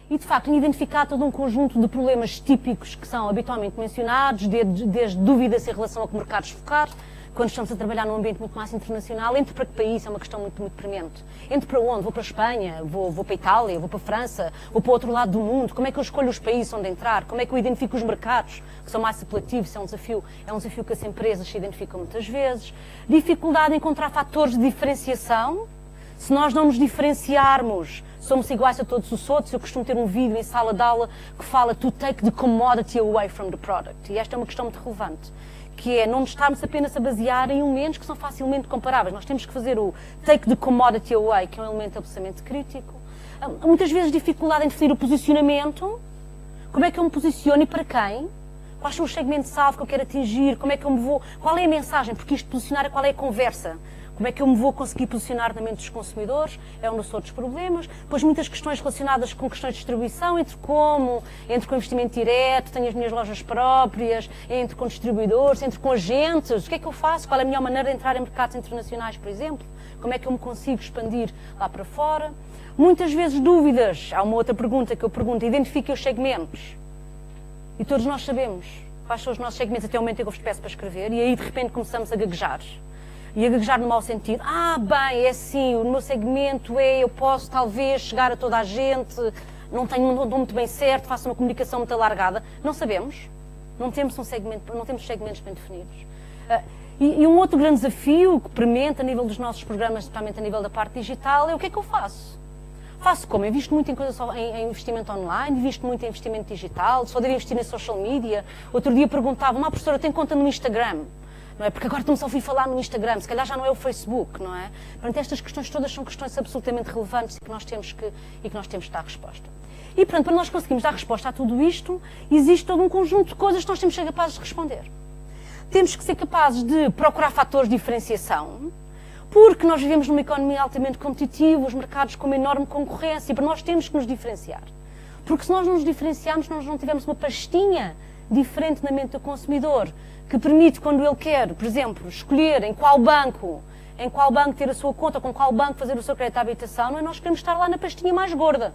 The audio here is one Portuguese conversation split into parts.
E, de facto, identificar todo um conjunto de problemas típicos que são habitualmente mencionados, desde dúvidas em relação a que mercados focar, quando estamos a trabalhar num ambiente muito mais internacional. Entre para que país é uma questão muito, muito premente. Entre para onde? Vou para a Espanha, vou para a Itália, vou para a França, vou para o outro lado do mundo. Como é que eu escolho os países onde entrar? Como é que eu identifico os mercados que são mais apelativos? É um desafio que as empresas se identificam muitas vezes. Dificuldade em encontrar fatores de diferenciação. Se nós não nos diferenciarmos, somos iguais a todos os outros. Eu costumo ter um vídeo em sala de aula que fala to take the commodity away from the product. E esta é uma questão muito relevante, que é não estarmos apenas a basear em elementos que são facilmente comparáveis. Nós temos que fazer o take the commodity away, que é um elemento absolutamente crítico. Muitas vezes dificuldade em definir o posicionamento. Como é que eu me posiciono e para quem? Quais são os segmentos-alvo que eu quero atingir? Como é que eu me vou... Qual é a mensagem? Porque isto de posicionar, qual é a conversa? Como é que eu me vou conseguir posicionar na mente dos consumidores? É um dos outros problemas. Depois muitas questões relacionadas com questões de distribuição, entre com investimento direto, tenho as minhas lojas próprias, entre com distribuidores, entre com agentes. O que é que eu faço? Qual é a melhor maneira de entrar em mercados internacionais, por exemplo? Como é que eu me consigo expandir lá para fora? Muitas vezes dúvidas. Há uma outra pergunta que eu pergunto: identifique os segmentos. E todos nós sabemos quais são os nossos segmentos até o momento em que eu vos peço para escrever, e aí de repente começamos a gaguejar. E a gaguejar no mau sentido. Bem, é assim, o meu segmento eu posso talvez chegar a toda a gente, não dou muito bem certo, faço uma comunicação muito alargada. Não sabemos. Não temos segmentos bem definidos. E um outro grande desafio que premente a nível dos nossos programas, especialmente a nível da parte digital, é o que é que eu faço? Faço como? Invisto muito em investimento online, invisto muito em investimento digital, só devo investir em social media. Outro dia perguntava, uma professora tem conta no Instagram? Não é? Porque agora estamos a ouvir falar no Instagram, se calhar já não é o Facebook, não é? Portanto, estas questões todas são questões absolutamente relevantes e que nós temos que dar resposta. E, portanto, para nós conseguirmos dar resposta a tudo isto, existe todo um conjunto de coisas que nós temos que ser capazes de responder. Temos que ser capazes de procurar fatores de diferenciação, porque nós vivemos numa economia altamente competitiva, os mercados com uma enorme concorrência, e para nós temos que nos diferenciar. Porque se nós não nos diferenciarmos, nós não tivermos uma pastinha diferente na mente do consumidor, que permite, quando ele quer, por exemplo, escolher em qual banco ter a sua conta, ou com qual banco fazer o seu crédito à habitação, não é? Nós queremos estar lá na pastinha mais gorda.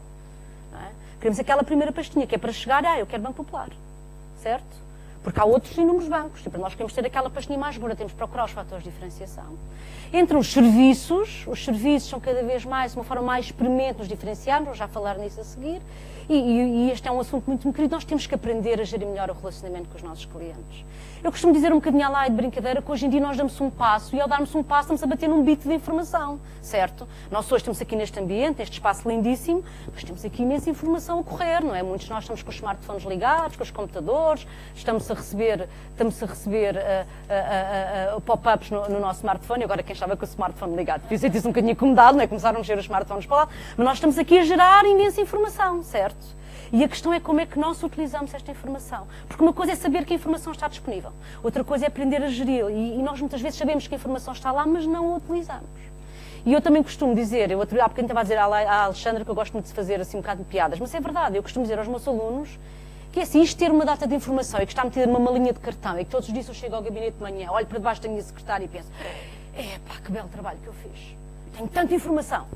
Não é? Queremos aquela primeira pastinha, que é para chegar, eu quero Banco Popular. Certo? Porque há outros inúmeros bancos. E para nós queremos ter aquela pastinha mais gorda, temos que procurar os fatores de diferenciação. Entre os serviços são cada vez mais, uma forma mais experimente nos diferenciarmos, vou já falar nisso a seguir. E este é um assunto muito querido, nós temos que aprender a gerir melhor o relacionamento com os nossos clientes. Eu costumo dizer um bocadinho lá de brincadeira que hoje em dia nós damos um passo e ao darmos um passo estamos a bater num bit de informação, certo? Nós hoje estamos aqui neste ambiente, neste espaço lindíssimo, mas temos aqui imensa informação a correr, não é? Muitos de nós estamos com os smartphones ligados, com os computadores, estamos a receber pop-ups no nosso smartphone, e agora quem estava com o smartphone ligado, devia sentir-se um bocadinho incomodado, não é? Começaram a mexer os smartphones para lá, mas nós estamos aqui a gerar imensa informação, certo? E a questão é como é que nós utilizamos esta informação. Porque uma coisa é saber que a informação está disponível. Outra coisa é aprender a geri-la. E nós muitas vezes sabemos que a informação está lá, mas não a utilizamos. E eu também costumo dizer, há bocadinho estava a dizer à Alexandra que eu gosto muito de fazer assim um bocado de piadas, mas é verdade, eu costumo dizer aos meus alunos que é assim, isto ter uma data de informação e que está metida numa malinha de cartão e que todos os dias eu chego ao gabinete de manhã, olho para debaixo da minha secretária e penso, que belo trabalho que eu fiz. Tenho tanta informação.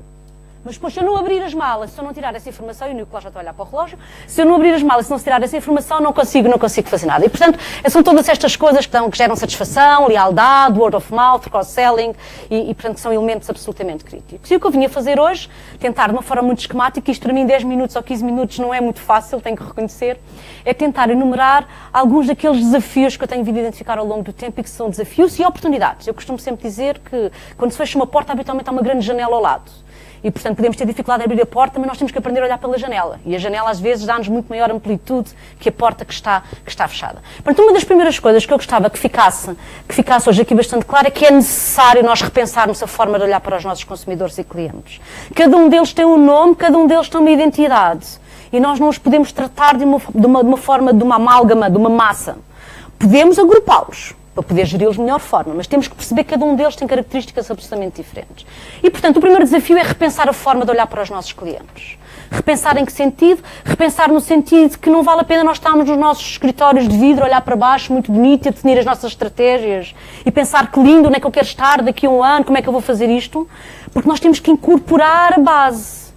Mas depois, se eu não abrir as malas, se eu não tirar essa informação, e o Nicolau já está a olhar para o relógio, se eu não abrir as malas, se não se tirar essa informação, não consigo fazer nada. E, portanto, são todas estas coisas que geram satisfação, lealdade, word of mouth, cross-selling, e, portanto, são elementos absolutamente críticos. E o que eu vinha fazer hoje, tentar de uma forma muito esquemática, isto para mim 10 minutos ou 15 minutos não é muito fácil, tenho que reconhecer, é tentar enumerar alguns daqueles desafios que eu tenho vindo a identificar ao longo do tempo e que são desafios e oportunidades. Eu costumo sempre dizer que, quando se fecha uma porta, habitualmente há uma grande janela ao lado. E, portanto, podemos ter dificuldade em abrir a porta, mas nós temos que aprender a olhar pela janela. E a janela, às vezes, dá-nos muito maior amplitude que a porta que está fechada. Portanto, uma das primeiras coisas que eu gostava que ficasse hoje aqui bastante clara é que é necessário nós repensarmos a forma de olhar para os nossos consumidores e clientes. Cada um deles tem um nome, cada um deles tem uma identidade. E nós não os podemos tratar de uma forma, de uma amálgama, de uma massa. Podemos agrupá-los para poder geri-los de melhor forma, mas temos que perceber que cada um deles tem características absolutamente diferentes. E, portanto, o primeiro desafio é repensar a forma de olhar para os nossos clientes. Repensar em que sentido? Repensar no sentido que não vale a pena nós estarmos nos nossos escritórios de vidro, olhar para baixo, muito bonito, e a definir as nossas estratégias e pensar que lindo, onde é que eu quero estar daqui a um ano, como é que eu vou fazer isto? Porque nós temos que incorporar a base.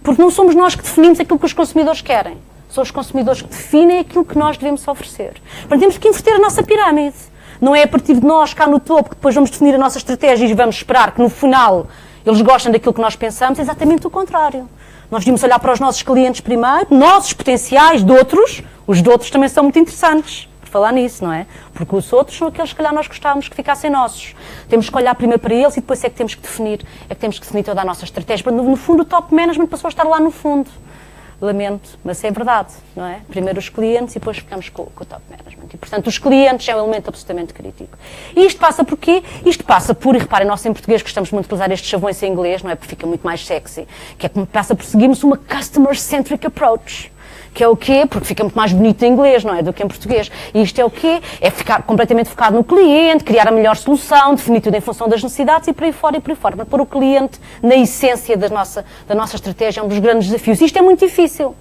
Porque não somos nós que definimos aquilo que os consumidores querem. São os consumidores que definem aquilo que nós devemos oferecer. Portanto, temos que inverter a nossa pirâmide. Não é a partir de nós, cá no topo, que depois vamos definir a nossa estratégia e vamos esperar que no final eles gostem daquilo que nós pensamos. É exatamente o contrário. Nós devíamos olhar para os nossos clientes primeiro, nossos potenciais, de outros. Os de outros também são muito interessantes, por falar nisso, não é? Porque os outros são aqueles que, calhar, nós gostávamos que ficassssem nossos. Temos que olhar primeiro para eles e depois é que temos que definir toda a nossa estratégia. No fundo, o top management passou a estar lá no fundo. Lamento, mas é verdade, não é? Primeiro os clientes e depois ficamos com o top management. E, portanto, os clientes é um elemento absolutamente crítico. E isto passa por quê? Isto passa por, e reparem, nós em português gostamos muito de usar estes chavões em inglês, não é? Porque fica muito mais sexy. Que é que passa por seguirmos uma customer-centric approach. Que é o quê? Porque fica muito mais bonito em inglês, não é? Do que em português. E isto é o quê? É ficar completamente focado no cliente, criar a melhor solução, definir tudo em função das necessidades e por aí fora e por aí fora. Para pôr o cliente na essência da nossa estratégia é um dos grandes desafios. Isto é muito difícil.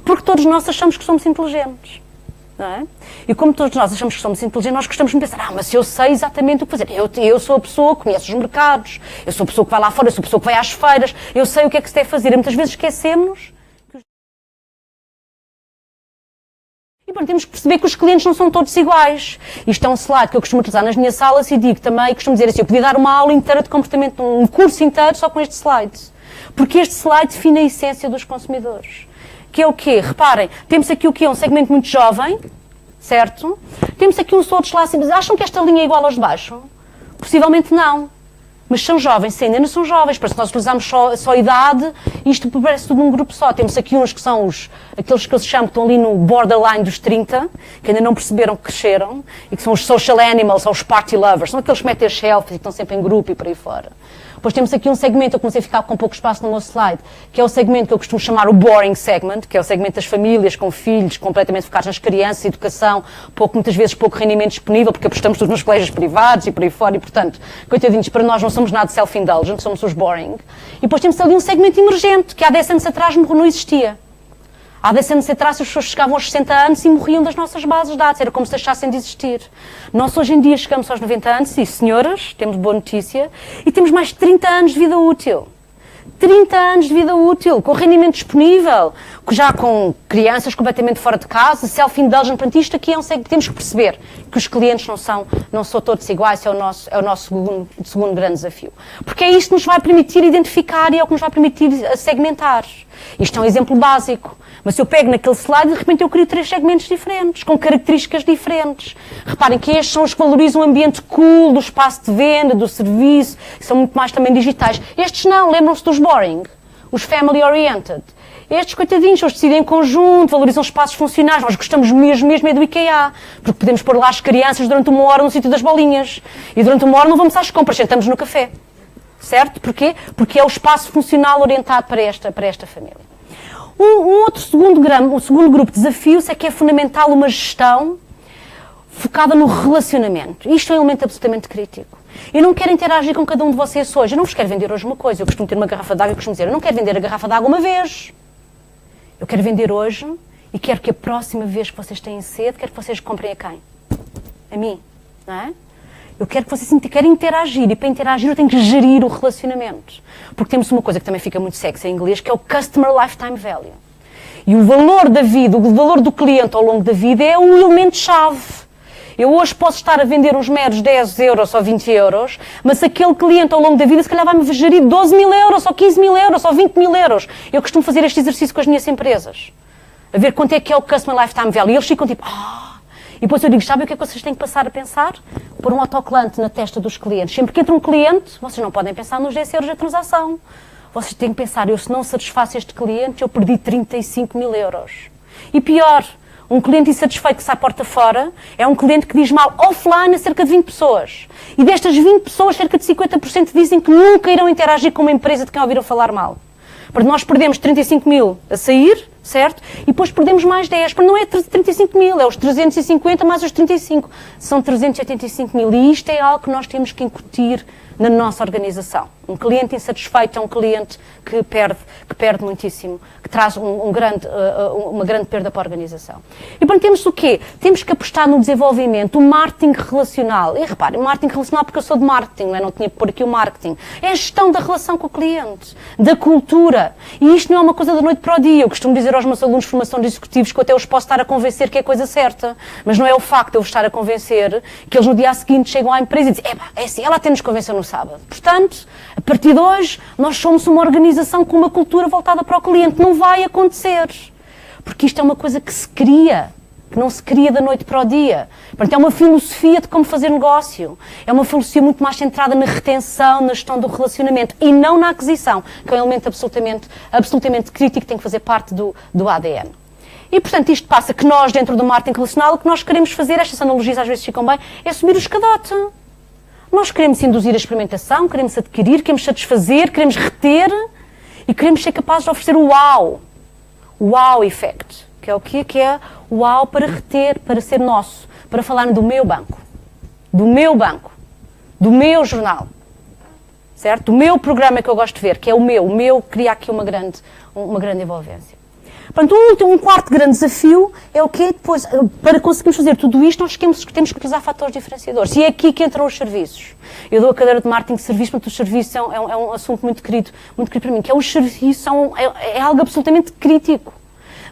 Porque todos nós achamos que somos inteligentes. Não é? E como todos nós achamos que somos inteligentes, nós gostamos de pensar, mas eu sei exatamente o que fazer. Eu sou a pessoa que conhece os mercados, eu sou a pessoa que vai lá fora, eu sou a pessoa que vai às feiras, eu sei o que é que se deve fazer. E muitas vezes esquecemos. E bom, temos que perceber que os clientes não são todos iguais. Isto é um slide que eu costumo utilizar nas minhas salas e digo também, costumo dizer assim, eu podia dar uma aula inteira de comportamento, um curso inteiro só com este slide. Porque este slide define a essência dos consumidores. Que é o quê? Reparem, temos aqui o quê? Um segmento muito jovem, certo? Temos aqui uns outros lá assim, mas acham que esta linha é igual aos de baixo? Possivelmente não. Mas são jovens, se ainda não são jovens, parece que nós utilizamos só idade, isto parece tudo num grupo só. Temos aqui uns que são aqueles que eu chamam que estão ali no borderline dos 30, que ainda não perceberam que cresceram, e que são os social animals, ou os party lovers, são aqueles que metem as selfies e que estão sempre em grupo e por aí fora. Depois temos aqui um segmento, eu comecei a ficar com pouco espaço no meu slide, que é o segmento que eu costumo chamar o boring segment, que é o segmento das famílias com filhos, completamente focados nas crianças, educação, muitas vezes pouco rendimento disponível, porque apostamos tudo nos colégios privados e por aí fora, e portanto, coitadinhos, para nós não somos nada self-indulgent, somos os boring. E depois temos ali um segmento emergente, que há 10 anos atrás não existia. Há 10 anos atrás as pessoas chegavam aos 60 anos e morriam das nossas bases de dados, era como se deixassem de existir. Nós hoje em dia chegamos aos 90 anos e, senhoras, temos boa notícia, e temos mais de 30 anos de vida útil. 30 anos de vida útil, com rendimento disponível, já com crianças completamente fora de casa, self-indulgent. Portanto, isto aqui é temos que perceber que os clientes não são todos iguais, é o nosso segundo grande desafio. Porque é isto que nos vai permitir identificar e é o que nos vai permitir segmentar. Isto é um exemplo básico. Mas se eu pego naquele slide, de repente eu crio 3 segmentos diferentes, com características diferentes. Reparem que estes são os que valorizam o ambiente cool, do espaço de venda, do serviço, que são muito mais também digitais. Estes não, lembram-se dos boring, os family oriented. Estes coitadinhos, eles decidem em conjunto, valorizam espaços funcionais. Nós gostamos mesmo é do IKEA, porque podemos pôr lá as crianças durante 1 hora no sítio das bolinhas. E durante 1 hora não vamos às compras, sentamos no café. Certo? Porquê? Porque é o espaço funcional orientado para esta família. Um segundo grupo de desafios é que é fundamental uma gestão focada no relacionamento. Isto é um elemento absolutamente crítico. Eu não quero interagir com cada um de vocês hoje. Eu não vos quero vender hoje uma coisa. Eu costumo ter uma garrafa de água e costumo dizer, eu não quero vender a garrafa de água uma vez. Eu quero vender hoje e quero que a próxima vez que vocês têm sede, quero que vocês comprem a quem? A mim. Não é? Eu quero que vocês querem interagir e para interagir eu tenho que gerir o relacionamento. Porque temos uma coisa que também fica muito sexy em inglês, que é o Customer Lifetime Value. E o valor da vida, o valor do cliente ao longo da vida é um elemento-chave. Eu hoje posso estar a vender uns meros 10 euros ou 20 euros, mas aquele cliente ao longo da vida se calhar vai-me gerir 12 mil euros, ou 15 mil euros, ou 20 mil euros. Eu costumo fazer este exercício com as minhas empresas. A ver quanto é que é o Customer Lifetime Value. E eles ficam tipo, E depois eu digo, sabe o que é que vocês têm que passar a pensar? Pôr um autocolante na testa dos clientes. Sempre que entra um cliente, vocês não podem pensar nos 10 euros da transação. Vocês têm que pensar, se não satisfaço este cliente, eu perdi 35 mil euros. E pior, um cliente insatisfeito que sai porta fora é um cliente que diz mal offline a cerca de 20 pessoas. E destas 20 pessoas, cerca de 50% dizem que nunca irão interagir com uma empresa de quem ouviram falar mal. Porque nós perdemos 35 mil a sair, certo? E depois perdemos mais 10, mas não é 35 mil, é os 350 mais os 35, são 385 mil, e isto é algo que nós temos que incutir na nossa organização. Um cliente insatisfeito é um cliente que perde muitíssimo, que traz uma grande perda para a organização. E portanto temos o quê? Temos que apostar no desenvolvimento, o marketing relacional. E reparem, marketing relacional porque eu sou de marketing, não tinha que pôr aqui o marketing. É a gestão da relação com o cliente, da cultura. E isto não é uma coisa da noite para o dia. Eu costumo dizer aos meus alunos de formação de executivos que eu até os posso estar a convencer que é a coisa certa. Mas não é o facto de eu os estar a convencer que eles no dia seguinte chegam à empresa e dizem, é assim, ela até nos convenceu no sábado. Portanto, a partir de hoje, nós somos uma organização com uma cultura voltada para o cliente. Não vai acontecer. Porque isto é uma coisa que se cria, que não se cria da noite para o dia. Portanto, é uma filosofia de como fazer negócio. É uma filosofia muito mais centrada na retenção, na gestão do relacionamento e não na aquisição, que é um elemento absolutamente crítico que tem que fazer parte do ADN. E, portanto, isto passa que nós, dentro do marketing relacional, o que nós queremos fazer, estas analogias às vezes ficam bem, é subir o escadote. Nós queremos induzir a experimentação, queremos adquirir, queremos satisfazer, queremos reter e queremos ser capazes de oferecer o wow. O wow effect. Que é o quê? Que é o wow para reter, para ser nosso, para falar do meu banco, do meu jornal, certo? Do meu programa que eu gosto de ver, que é o meu cria aqui uma grande envolvência. Portanto, um quarto grande desafio é o quê? Depois, para conseguirmos fazer tudo isto, nós temos que utilizar fatores diferenciadores. E é aqui que entram os serviços. Eu dou a cadeira de marketing de serviços, portanto, os serviços é um assunto muito querido para mim, que é os serviços, é algo absolutamente crítico.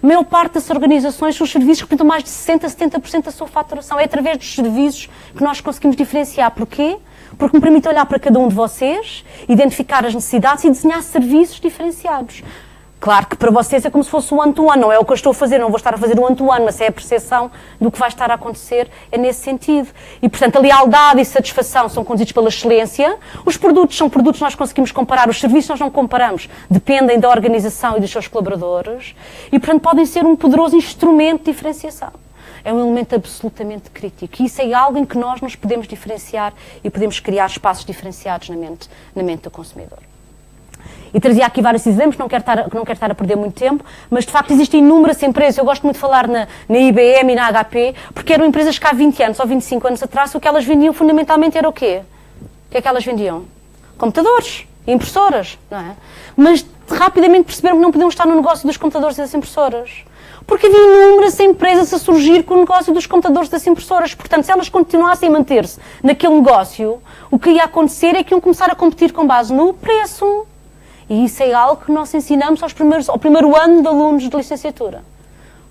A maior parte das organizações, os serviços representam mais de 60%, 70% da sua faturação. É através dos serviços que nós conseguimos diferenciar. Porquê? Porque me permite olhar para cada um de vocês, identificar as necessidades e desenhar serviços diferenciados. Claro que para vocês é como se fosse um one-to-one, não é o que eu estou a fazer, não vou estar a fazer um one-to-one, mas é a percepção do que vai estar a acontecer, é nesse sentido. E, portanto, a lealdade e satisfação são conduzidos pela excelência, os produtos são produtos que nós conseguimos comparar, os serviços nós não comparamos, dependem da organização e dos seus colaboradores, e, portanto, podem ser um poderoso instrumento de diferenciação. É um elemento absolutamente crítico, e isso é algo em que nós nos podemos diferenciar e podemos criar espaços diferenciados na mente do consumidor. E trazia aqui vários exemplos, não quero estar a perder muito tempo, mas de facto existem inúmeras empresas, eu gosto muito de falar na IBM e na HP, porque eram empresas que há 20 anos ou 25 anos atrás, o que elas vendiam fundamentalmente era o quê? O que é que elas vendiam? Computadores, impressoras, não é? Mas rapidamente perceberam que não podiam estar no negócio dos computadores e das impressoras. Porque havia inúmeras empresas a surgir com o negócio dos computadores e das impressoras. Portanto, se elas continuassem a manter-se naquele negócio, o que ia acontecer é que iam começar a competir com base no preço. E isso é algo que nós ensinamos ao primeiro ano de alunos de licenciatura.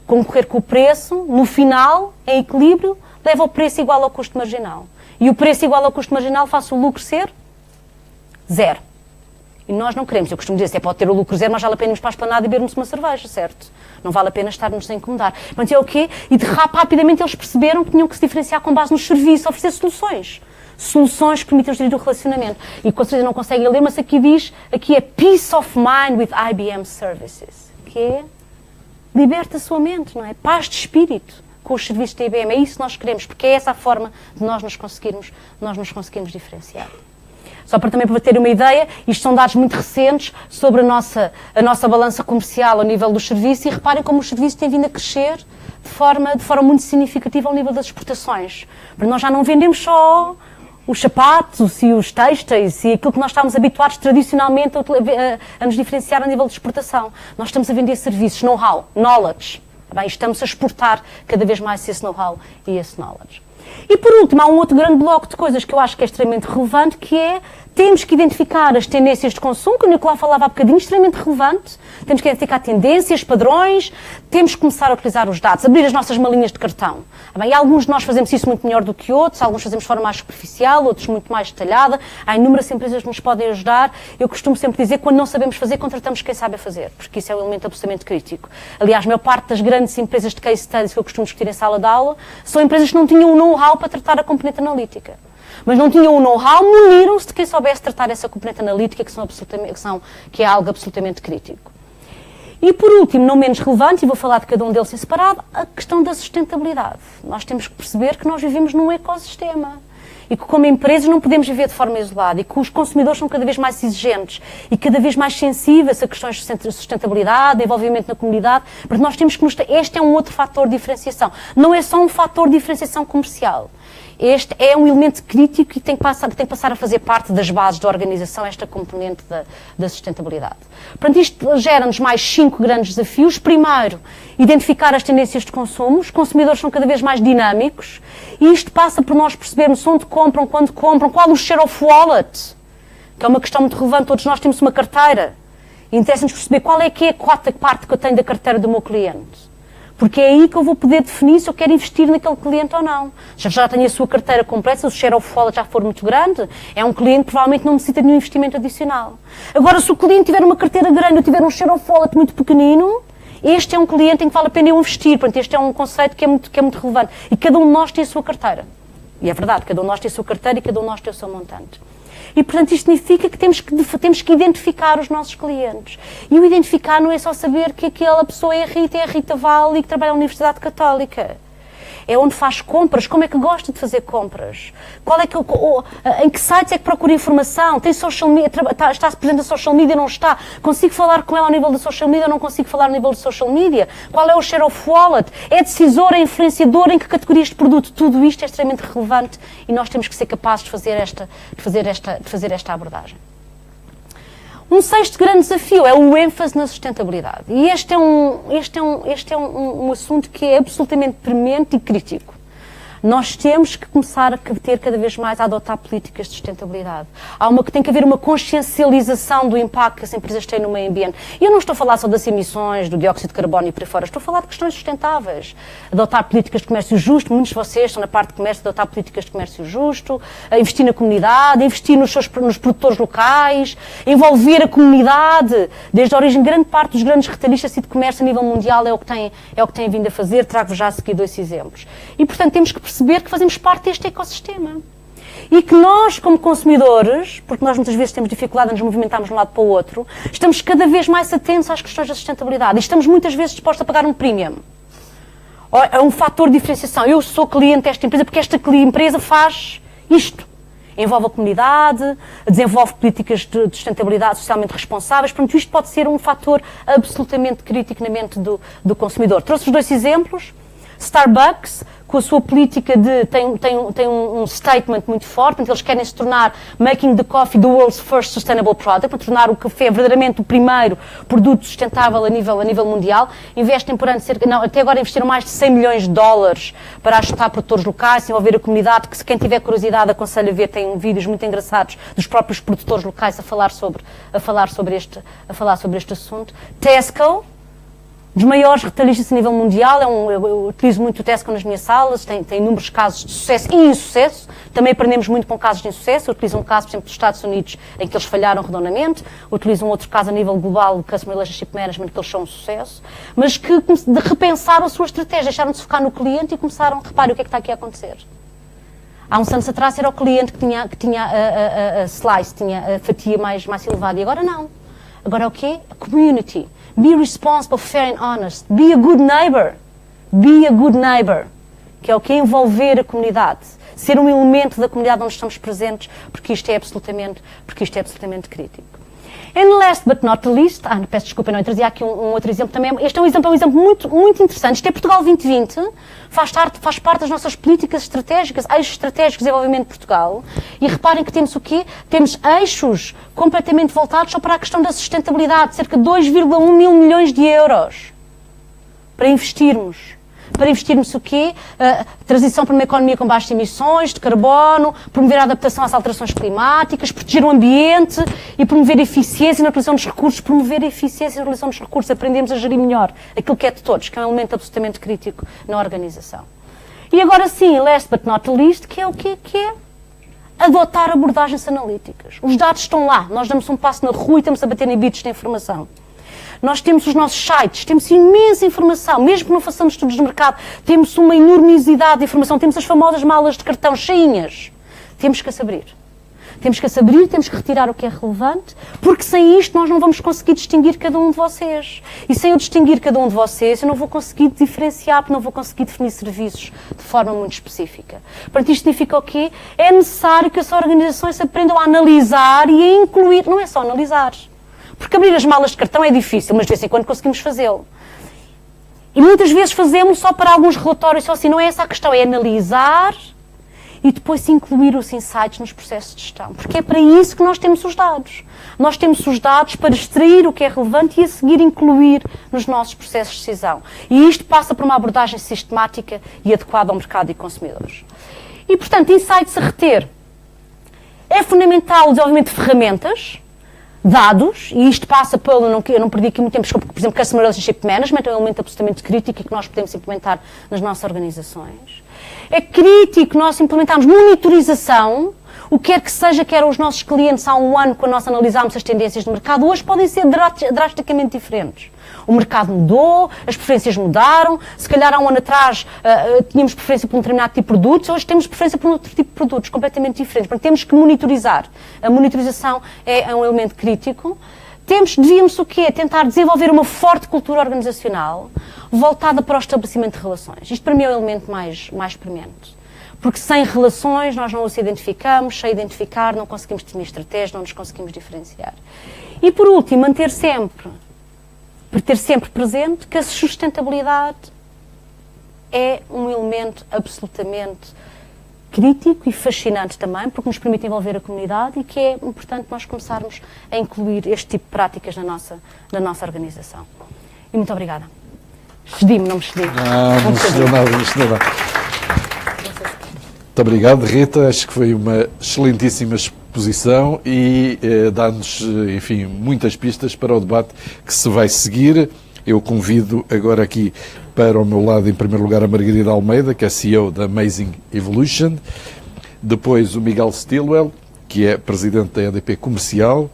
Concorrer com o preço, no final, em equilíbrio, leva o preço igual ao custo marginal. E o preço igual ao custo marginal faz o lucro ser zero. E nós não queremos. Eu costumo dizer, pode ter o lucro zero, mas vale a pena irmos para a esplanada e bebermos uma cerveja, certo? Não vale a pena estarmos a incomodar. Mas é o quê? E rapidamente eles perceberam que tinham que se diferenciar com base nos serviços, oferecer soluções. Soluções que permitem gerir o relacionamento. E com certeza não conseguem ler, mas aqui é Peace of Mind with IBM Services. Que é liberta a sua mente, não é? Paz de espírito com os serviços da IBM. É isso que nós queremos, porque é essa a forma de nós nos conseguirmos diferenciar. Só para também ter uma ideia, isto são dados muito recentes sobre a nossa balança comercial ao nível dos serviços, e reparem como os serviços têm vindo a crescer de forma muito significativa ao nível das exportações. Porque nós já não vendemos só os sapatos e os têxteis e aquilo que nós estávamos habituados tradicionalmente a nos diferenciar a nível de exportação. Nós estamos a vender serviços, know-how, knowledge. Bem, estamos a exportar cada vez mais esse know-how e esse knowledge. E por último, há um outro grande bloco de coisas que eu acho que é extremamente relevante, que é temos que identificar as tendências de consumo, que o Nicolau falava há bocadinho, extremamente relevante. Temos que identificar tendências, padrões, temos que começar a utilizar os dados, abrir as nossas malinhas de cartão. Bem, alguns de nós fazemos isso muito melhor do que outros, alguns fazemos de forma mais superficial, outros muito mais detalhada. Há inúmeras empresas que nos podem ajudar. Eu costumo sempre dizer que quando não sabemos fazer, contratamos quem sabe fazer, porque isso é um elemento absolutamente crítico. Aliás, a maior parte das grandes empresas de case studies que eu costumo discutir em sala de aula são empresas que não tinham o know-how para tratar a componente analítica. Mas não tinham o know-how, muniram-se de quem soubesse tratar essa componente analítica, que é algo absolutamente crítico. E por último, não menos relevante, e vou falar de cada um deles em separado, a questão da sustentabilidade. Nós temos que perceber que nós vivemos num ecossistema. e que como empresas não podemos viver de forma isolada e que os consumidores são cada vez mais exigentes e cada vez mais sensíveis a questões de sustentabilidade, de envolvimento na comunidade, porque nós temos que este é um outro fator de diferenciação. Não é só um fator de diferenciação comercial. Este é um elemento crítico e tem que passar a fazer parte das bases da organização, esta componente da sustentabilidade. Portanto, isto gera-nos mais 5 grandes desafios. Primeiro, identificar as tendências de consumo. Os consumidores são cada vez mais dinâmicos e isto passa por nós percebermos onde compram, quando compram, qual o share of wallet, que é uma questão muito relevante. Todos nós temos uma carteira e interessa-nos perceber qual é que é a quarta parte que eu tenho da carteira do meu cliente. Porque é aí que eu vou poder definir se eu quero investir naquele cliente ou não. Se já tenho a sua carteira completa, se o share of wallet já for muito grande, é um cliente que provavelmente não necessita de nenhum investimento adicional. Agora, se o cliente tiver uma carteira grande ou tiver um share of wallet muito pequenino, este é um cliente em que vale a pena eu investir. Portanto, este é um conceito que é muito relevante. E cada um de nós tem a sua carteira. E é verdade, cada um de nós tem a sua carteira e cada um de nós tem o seu montante. E, portanto, isto significa que temos que identificar os nossos clientes. E o identificar não é só saber que aquela pessoa é a Rita Vale e que trabalha na Universidade Católica. É onde faz compras, como é que gosta de fazer compras, em que sites é que procura informação, tem social media, está-se presente na social media, não está, consigo falar com ela ao nível da social media ou não consigo falar ao nível da social media, qual é o share of wallet, é decisor, é influenciador, em que categorias de produto, tudo isto é extremamente relevante e nós temos que ser capazes de fazer esta abordagem. Um sexto grande desafio é o ênfase na sustentabilidade. E este é um assunto que é absolutamente premente e crítico. Nós temos que começar a ter cada vez mais a adotar políticas de sustentabilidade. Tem que haver uma consciencialização do impacto que as empresas têm no meio ambiente. E eu não estou a falar só das emissões, do dióxido de carbono e por aí fora, estou a falar de questões sustentáveis. Adotar políticas de comércio justo, muitos de vocês estão na parte de comércio, adotar políticas de comércio justo, investir na comunidade, investir nos produtores locais, envolver a comunidade. Desde a origem, grande parte dos grandes retalhistas e de comércio a nível mundial é o que têm vindo a fazer. Trago-vos já a seguir 2 exemplos. E, portanto, temos que perceber que fazemos parte deste ecossistema. E que nós, como consumidores, porque nós muitas vezes temos dificuldade em nos movimentarmos de um lado para o outro, estamos cada vez mais atentos às questões da sustentabilidade e estamos muitas vezes dispostos a pagar um premium. É um fator de diferenciação. Eu sou cliente desta empresa porque esta empresa faz isto. Envolve a comunidade, desenvolve políticas de sustentabilidade socialmente responsáveis. Portanto, isto pode ser um fator absolutamente crítico na mente do consumidor. Trouxe-vos 2 exemplos. Starbucks, com a sua política tem um statement muito forte, portanto, eles querem se tornar making the coffee the world's first sustainable product, para tornar o café verdadeiramente o primeiro produto sustentável a nível mundial. Investem por ano até agora investiram mais de 100 milhões de dólares para ajudar produtores locais, envolver a comunidade, que se quem tiver curiosidade aconselho a ver, tem vídeos muito engraçados dos próprios produtores locais a falar sobre este assunto. Tesco, dos maiores retalhistas a nível mundial, eu utilizo muito o Tesco nas minhas salas, tem inúmeros casos de sucesso e insucesso, também aprendemos muito com casos de insucesso. Eu utilizo um caso, por exemplo, dos Estados Unidos, em que eles falharam redondamente, utilizo um outro caso a nível global, o Customer Relationship Management, que eles são um sucesso, mas que repensaram a sua estratégia, deixaram de se focar no cliente e começaram, reparem o que é que está aqui a acontecer. Há uns anos atrás era o cliente que tinha a slice, tinha a fatia mais elevada, e agora não. Agora é o quê? A community. Be responsible, fair and honest. Be a good neighbor. Be a good neighbor. Que é o que é envolver a comunidade. Ser um elemento da comunidade onde estamos presentes, porque isto é absolutamente crítico. And last but not least, peço desculpa, não trazia aqui um outro exemplo também. Este é um exemplo muito interessante. Isto é Portugal 2020, faz parte das nossas políticas estratégicas, eixos estratégicos de desenvolvimento de Portugal. E reparem que temos o quê? Temos eixos completamente voltados só para a questão da sustentabilidade, cerca de 2,1 mil milhões de euros para investirmos. Para investirmos o quê? Transição para uma economia com baixas emissões de carbono, promover a adaptação às alterações climáticas, proteger o ambiente e promover a eficiência na utilização dos recursos. Promover a eficiência na utilização dos recursos, aprendemos a gerir melhor aquilo que é de todos, que é um elemento absolutamente crítico na organização. E agora sim, last but not least, que é o quê? Que é adotar abordagens analíticas. Os dados estão lá, nós damos um passo na rua e estamos a bater em bits de informação. Nós temos os nossos sites, temos imensa informação, mesmo que não façamos estudos de mercado, temos uma enormidade de informação, temos as famosas malas de cartão cheinhas. Temos que as abrir. Temos que as abrir, temos que retirar o que é relevante, porque sem isto nós não vamos conseguir distinguir cada um de vocês. E sem eu distinguir cada um de vocês, eu não vou conseguir diferenciar, porque não vou conseguir definir serviços de forma muito específica. Portanto, isto significa o quê? É necessário que as organizações aprendam a analisar e a incluir, não é só analisar. Porque abrir as malas de cartão é difícil, mas de vez em quando conseguimos fazê-lo. E muitas vezes fazemos só para alguns relatórios, só assim, não é essa a questão, é analisar e depois incluir os insights nos processos de gestão. Porque é para isso que nós temos os dados. Nós temos os dados para extrair o que é relevante e a seguir incluir nos nossos processos de decisão. E isto passa por uma abordagem sistemática e adequada ao mercado e consumidores. E, portanto, insights a reter. É fundamental o desenvolvimento de ferramentas, dados, e isto passa pelo, eu não perdi aqui muito tempo, por exemplo, Customer Relationship Management é um elemento absolutamente crítico e que nós podemos implementar nas nossas organizações. É crítico nós implementarmos monitorização, o que quer que seja, que eram os nossos clientes há um ano, quando nós analisámos as tendências do mercado, hoje podem ser drasticamente diferentes. O mercado mudou, as preferências mudaram, se calhar há um ano atrás tínhamos preferência por um determinado tipo de produtos, hoje temos preferência por outro tipo de produtos, completamente diferentes. Portanto, temos que monitorizar. A monitorização é um elemento crítico. Devíamos o quê? Tentar desenvolver uma forte cultura organizacional voltada para o estabelecimento de relações. Isto para mim é o elemento mais premente. Porque sem relações nós não os identificamos, sem identificar não conseguimos definir estratégias, não nos conseguimos diferenciar. E por último, ter sempre presente que a sustentabilidade é um elemento absolutamente crítico e fascinante também, porque nos permite envolver a comunidade e que é importante nós começarmos a incluir este tipo de práticas na nossa organização. E muito obrigada. Excedi-me, não me excedi. Não excedeu nada, não excedeu nada. Muito obrigado, Rita. Acho que foi uma excelentíssima exposição e dá-nos, enfim, muitas pistas para o debate que se vai seguir. Eu convido agora aqui para o meu lado, em primeiro lugar, a Margarida Almeida, que é CEO da Amazing Evolution. Depois o Miguel Stilwell, que é presidente da EDP Comercial.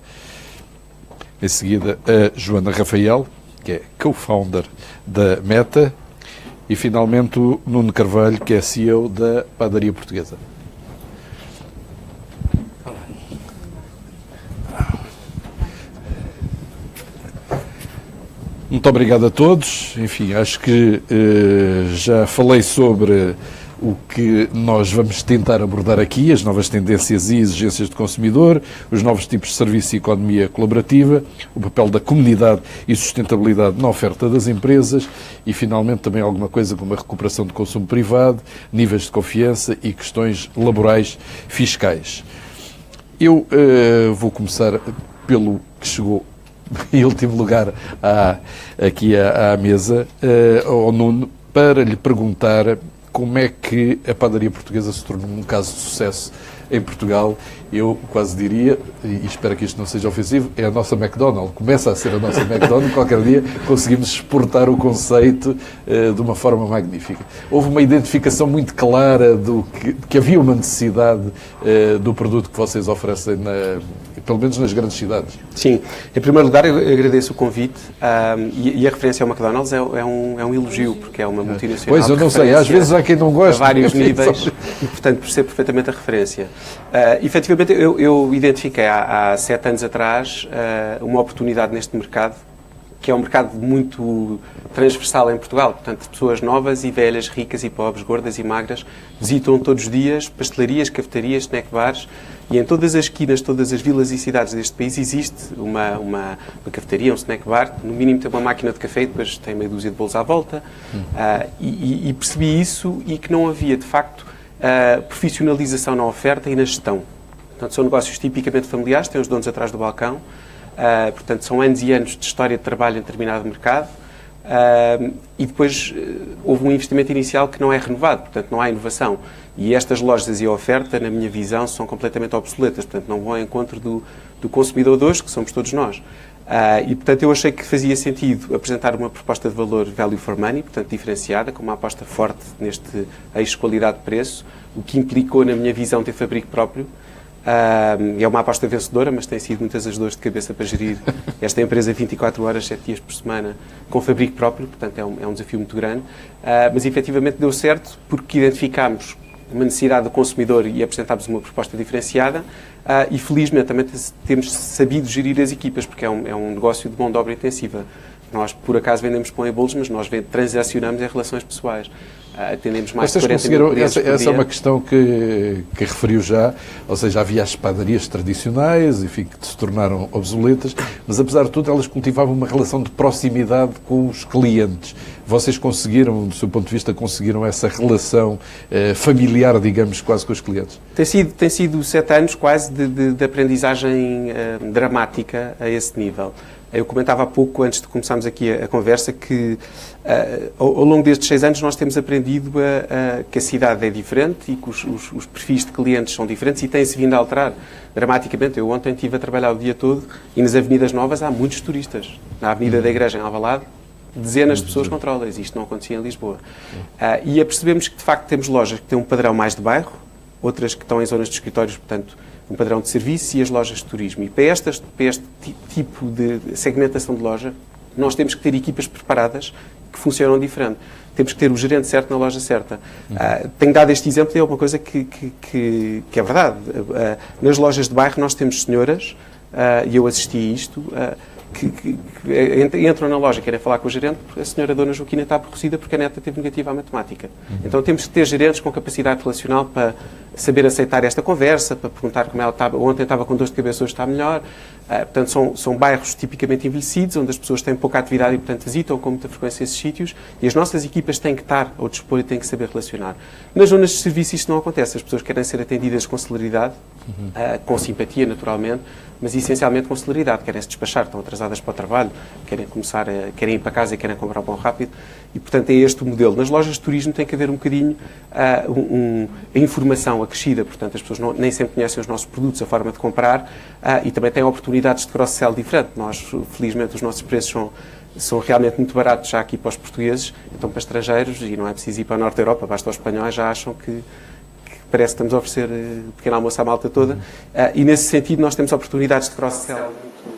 Em seguida, a Joana Rafael, que é co-founder da Meta. E, finalmente, o Nuno Carvalho, que é CEO da Padaria Portuguesa. Muito obrigado a todos. Enfim, acho que já falei sobre o que nós vamos tentar abordar aqui, as novas tendências e exigências do consumidor, os novos tipos de serviço e economia colaborativa, o papel da comunidade e sustentabilidade na oferta das empresas e, finalmente, também alguma coisa como a recuperação do consumo privado, níveis de confiança e questões laborais fiscais. Eu vou começar pelo que chegou em último lugar aqui à mesa, ao Nuno, para lhe perguntar como é que a padaria portuguesa se tornou um caso de sucesso em Portugal. Eu quase diria, e espero que isto não seja ofensivo, é a nossa McDonald's. Começa a ser a nossa McDonald's. Qualquer dia conseguimos exportar o conceito de uma forma magnífica. Houve uma identificação muito clara que havia uma necessidade do produto que vocês oferecem, pelo menos nas grandes cidades. Sim. Em primeiro lugar, eu agradeço o convite e a referência ao McDonald's é um elogio, porque é uma multinacional. Pois, eu não sei, às vezes há quem não gosta. A vários níveis e, portanto, percebo perfeitamente a referência. Efetivamente, eu identifiquei há 7 anos atrás uma oportunidade neste mercado, que é um mercado muito transversal em Portugal. Portanto, pessoas novas e velhas, ricas e pobres, gordas e magras, visitam todos os dias pastelarias, cafetarias, snack bars, e em todas as esquinas, todas as vilas e cidades deste país existe uma cafetaria, um snack bar, no mínimo tem uma máquina de café e depois tem meia dúzia de bolos à volta. E percebi isso e que não havia, de facto, profissionalização na oferta e na gestão. Portanto, são negócios tipicamente familiares, têm os donos atrás do balcão, portanto, são anos e anos de história de trabalho em determinado mercado, e depois houve um investimento inicial que não é renovado, portanto, não há inovação. E estas lojas e a oferta, na minha visão, são completamente obsoletas, portanto, não vão ao encontro do consumidor de hoje, que somos todos nós. E, portanto, eu achei que fazia sentido apresentar uma proposta de valor value for money, portanto, diferenciada, com uma aposta forte neste eixo qualidade-preço, o que implicou, na minha visão, ter fabrico próprio. É uma aposta vencedora, mas tem sido muitas as dores de cabeça para gerir esta empresa 24 horas, 7 dias por semana, com fabrico próprio, portanto é um desafio muito grande, mas efetivamente deu certo porque identificámos uma necessidade do consumidor e apresentámos uma proposta diferenciada. E felizmente também temos sabido gerir as equipas, porque é um negócio de mão de obra intensiva. Nós, por acaso, vendemos pão e bolos, mas nós transacionamos em relações pessoais. Atendemos mais de 40 mil clientes por dia. Essa é uma questão que referiu já, ou seja, havia as padarias tradicionais, enfim, que se tornaram obsoletas, mas apesar de tudo elas cultivavam uma relação de proximidade com os clientes. Vocês conseguiram, do seu ponto de vista, conseguiram essa relação familiar, digamos, quase com os clientes? Tem sido 7 anos quase de aprendizagem dramática a esse nível. Eu comentava há pouco, antes de começarmos aqui a conversa, que ao longo destes 6 anos nós temos aprendido que a cidade é diferente e que os perfis de clientes são diferentes e têm-se vindo a alterar dramaticamente. Eu ontem estive a trabalhar o dia todo e nas avenidas novas há muitos turistas. Na Avenida da Igreja, em Alvalade, dezenas de pessoas com trolley. Isto não acontecia em Lisboa. E apercebemos que, de facto, temos lojas que têm um padrão mais de bairro, outras que estão em zonas de escritórios, portanto, um padrão de serviço, e as lojas de turismo. E para este tipo de segmentação de loja, nós temos que ter equipas preparadas que funcionam diferente. Temos que ter o gerente certo na loja certa. Tenho dado este exemplo e é uma coisa que é verdade. Nas lojas de bairro nós temos senhoras, e eu assisti a isto, que entram na loja, querem falar com o gerente, porque a senhora Dona Joaquina está aborrecida porque a neta teve negativa à matemática. Então temos que ter gerentes com capacidade relacional para saber aceitar esta conversa, para perguntar como ela estava. Ontem estava com dor de cabeça, hoje está melhor. Portanto, são bairros tipicamente envelhecidos, onde as pessoas têm pouca atividade e, portanto, visitam com muita frequência esses sítios, e as nossas equipas têm que estar ao dispor e têm que saber relacionar. Nas zonas de serviço isto não acontece. As pessoas querem ser atendidas com celeridade, com simpatia, naturalmente, mas essencialmente com celeridade. Querem se despachar, estão atrasadas para o trabalho, querem ir para casa e querem comprar pão rápido, e, portanto, é este o modelo. Nas lojas de turismo tem que haver um bocadinho a informação acrescida, portanto, as pessoas nem sempre conhecem os nossos produtos, a forma de comprar, e também têm oportunidades de cross-sell diferente. Nós, felizmente, os nossos preços são realmente muito baratos já aqui para os portugueses, então para estrangeiros, e não é preciso ir para a Norte da Europa, basta os espanhóis, já acham que parece que estamos a oferecer pequeno almoço à malta toda, e nesse sentido nós temos oportunidades de cross-sell,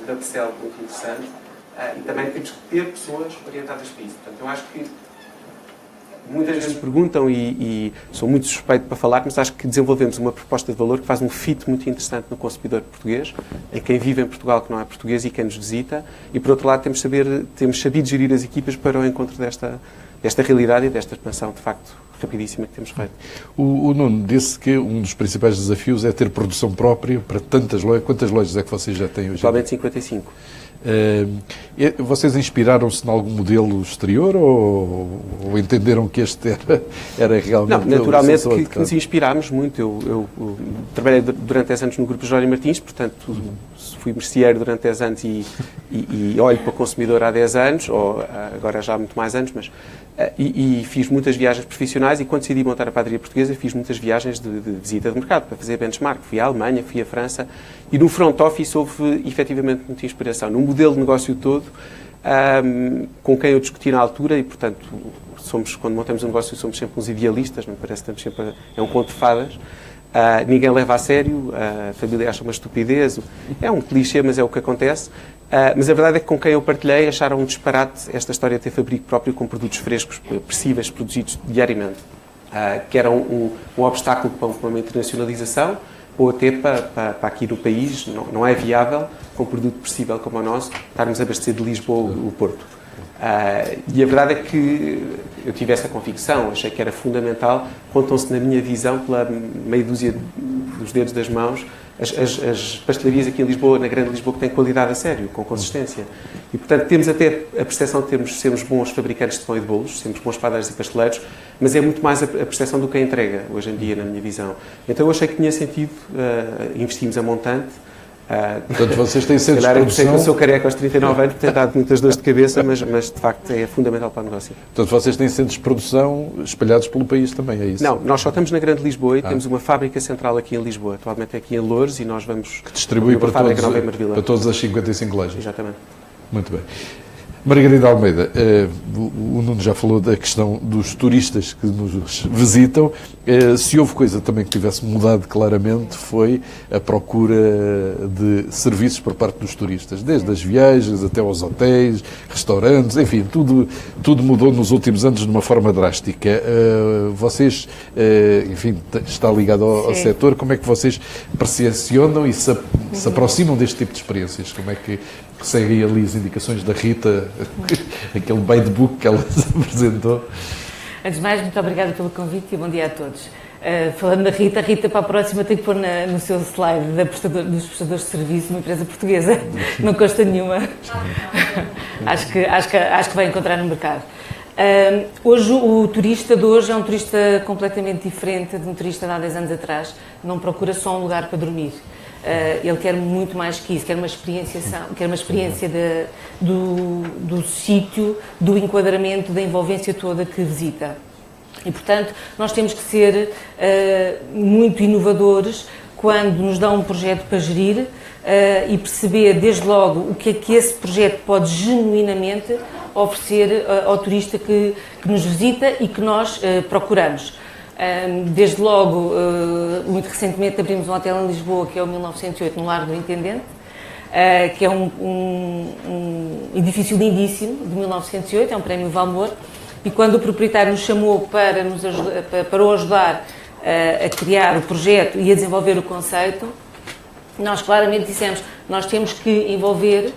de upsell muito interessantes, e também temos que ter pessoas orientadas para isso. Portanto, eu acho que muitas vezes perguntam, e sou muito suspeito para falar, mas acho que desenvolvemos uma proposta de valor que faz um fit muito interessante no consumidor português, em quem vive em Portugal que não é português e quem nos visita, e por outro lado temos sabido gerir as equipas para o encontro desta realidade e desta expansão, de facto, rapidíssima que temos feito. O Nuno disse que um dos principais desafios é ter produção própria para tantas lojas. Quantas lojas é que vocês já têm hoje? Atualmente 55. Vocês inspiraram-se em algum modelo exterior ou entenderam que este era realmente... Não, naturalmente que nos inspirámos muito. Eu trabalhei durante 10 anos no Grupo Jerónimo Martins, portanto fui merceeiro durante 10 anos e olho para o consumidor há 10 anos, ou agora já há muito mais anos, mas e fiz muitas viagens profissionais, e quando decidi montar a padaria portuguesa fiz muitas viagens de visita de mercado para fazer benchmark. Fui à Alemanha, fui à França, e no front office houve efetivamente muita inspiração. No modelo de negócio todo, com quem eu discuti na altura, e portanto quando montamos um negócio somos sempre uns idealistas, não parece que estamos sempre é um conto de fadas. Ninguém leva a sério, a família acha uma estupidez, é um clichê, mas é o que acontece. Mas a verdade é que com quem eu partilhei acharam um disparate esta história de ter fabrico próprio com produtos frescos, perecíveis, produzidos diariamente, que era um obstáculo para uma internacionalização, ou até para aqui no país. Não é viável, com um produto perecível como o nosso, estarmos a abastecer de Lisboa o Porto. E a verdade é que eu tive essa convicção, achei que era fundamental. Contam-se, na minha visão, pela meia dúzia dos dedos das mãos, as pastelarias aqui em Lisboa, na Grande Lisboa, que têm qualidade a sério, com consistência. E, portanto, temos até a percepção de sermos bons fabricantes de pão e de bolos, sermos bons padeiros e pasteleiros, mas é muito mais a percepção do que a entrega, hoje em dia, na minha visão. Então eu achei que tinha sentido, investimos a montante. Portanto, vocês têm centros de produção... Eu sei que eu sou careca aos 39 anos, tenho dado muitas dores de cabeça, mas de facto é fundamental para o negócio. Portanto, vocês têm centros de produção espalhados pelo país também, é isso? Não, nós só estamos na Grande Lisboa e temos uma fábrica central aqui em Lisboa. Atualmente é aqui em Loures, e nós vamos... Que distribui para todas as 55 lojas. Exatamente. Muito bem. Margarida Almeida, o Nuno já falou da questão dos turistas que nos visitam. Se houve coisa também que tivesse mudado claramente foi a procura de serviços por parte dos turistas, desde as viagens até aos hotéis, restaurantes, enfim, tudo mudou nos últimos anos de uma forma drástica. Vocês, enfim, está ligado ao setor, como é que vocês percepcionam e se aproximam deste tipo de experiências? Como é que seguem ali as indicações da Rita, aquele by the book que ela se apresentou? Antes de mais, muito obrigada pelo convite e bom dia a todos. Falando da Rita, a Rita para a próxima tem que pôr no seu slide dos prestadores de serviço uma empresa portuguesa, não custa nenhuma. acho que vai encontrar no mercado. Hoje o turista de hoje é um turista completamente diferente de um turista de há 10 anos atrás, não procura só um lugar para dormir. Ele quer muito mais que isso, quer uma experiência do sítio, do enquadramento, da envolvência toda que visita. E, portanto, nós temos que ser muito inovadores quando nos dão um projeto para gerir e perceber desde logo o que é que esse projeto pode genuinamente oferecer ao turista que nos visita e que nós procuramos. Desde logo, muito recentemente abrimos um hotel em Lisboa, que é o 1908, no Lar do Intendente, que é um edifício lindíssimo, de 1908, é um prémio Valmor, e quando o proprietário nos chamou para o ajudar a criar o projeto e a desenvolver o conceito, nós claramente dissemos, nós temos que envolver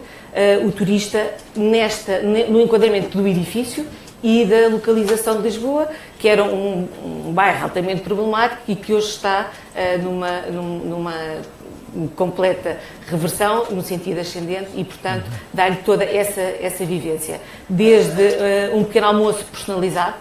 o turista no enquadramento do edifício e da localização de Lisboa, que era um bairro altamente problemático e que hoje está numa completa reversão, no sentido ascendente, e, portanto, dar-lhe toda essa vivência. Desde um pequeno almoço personalizado,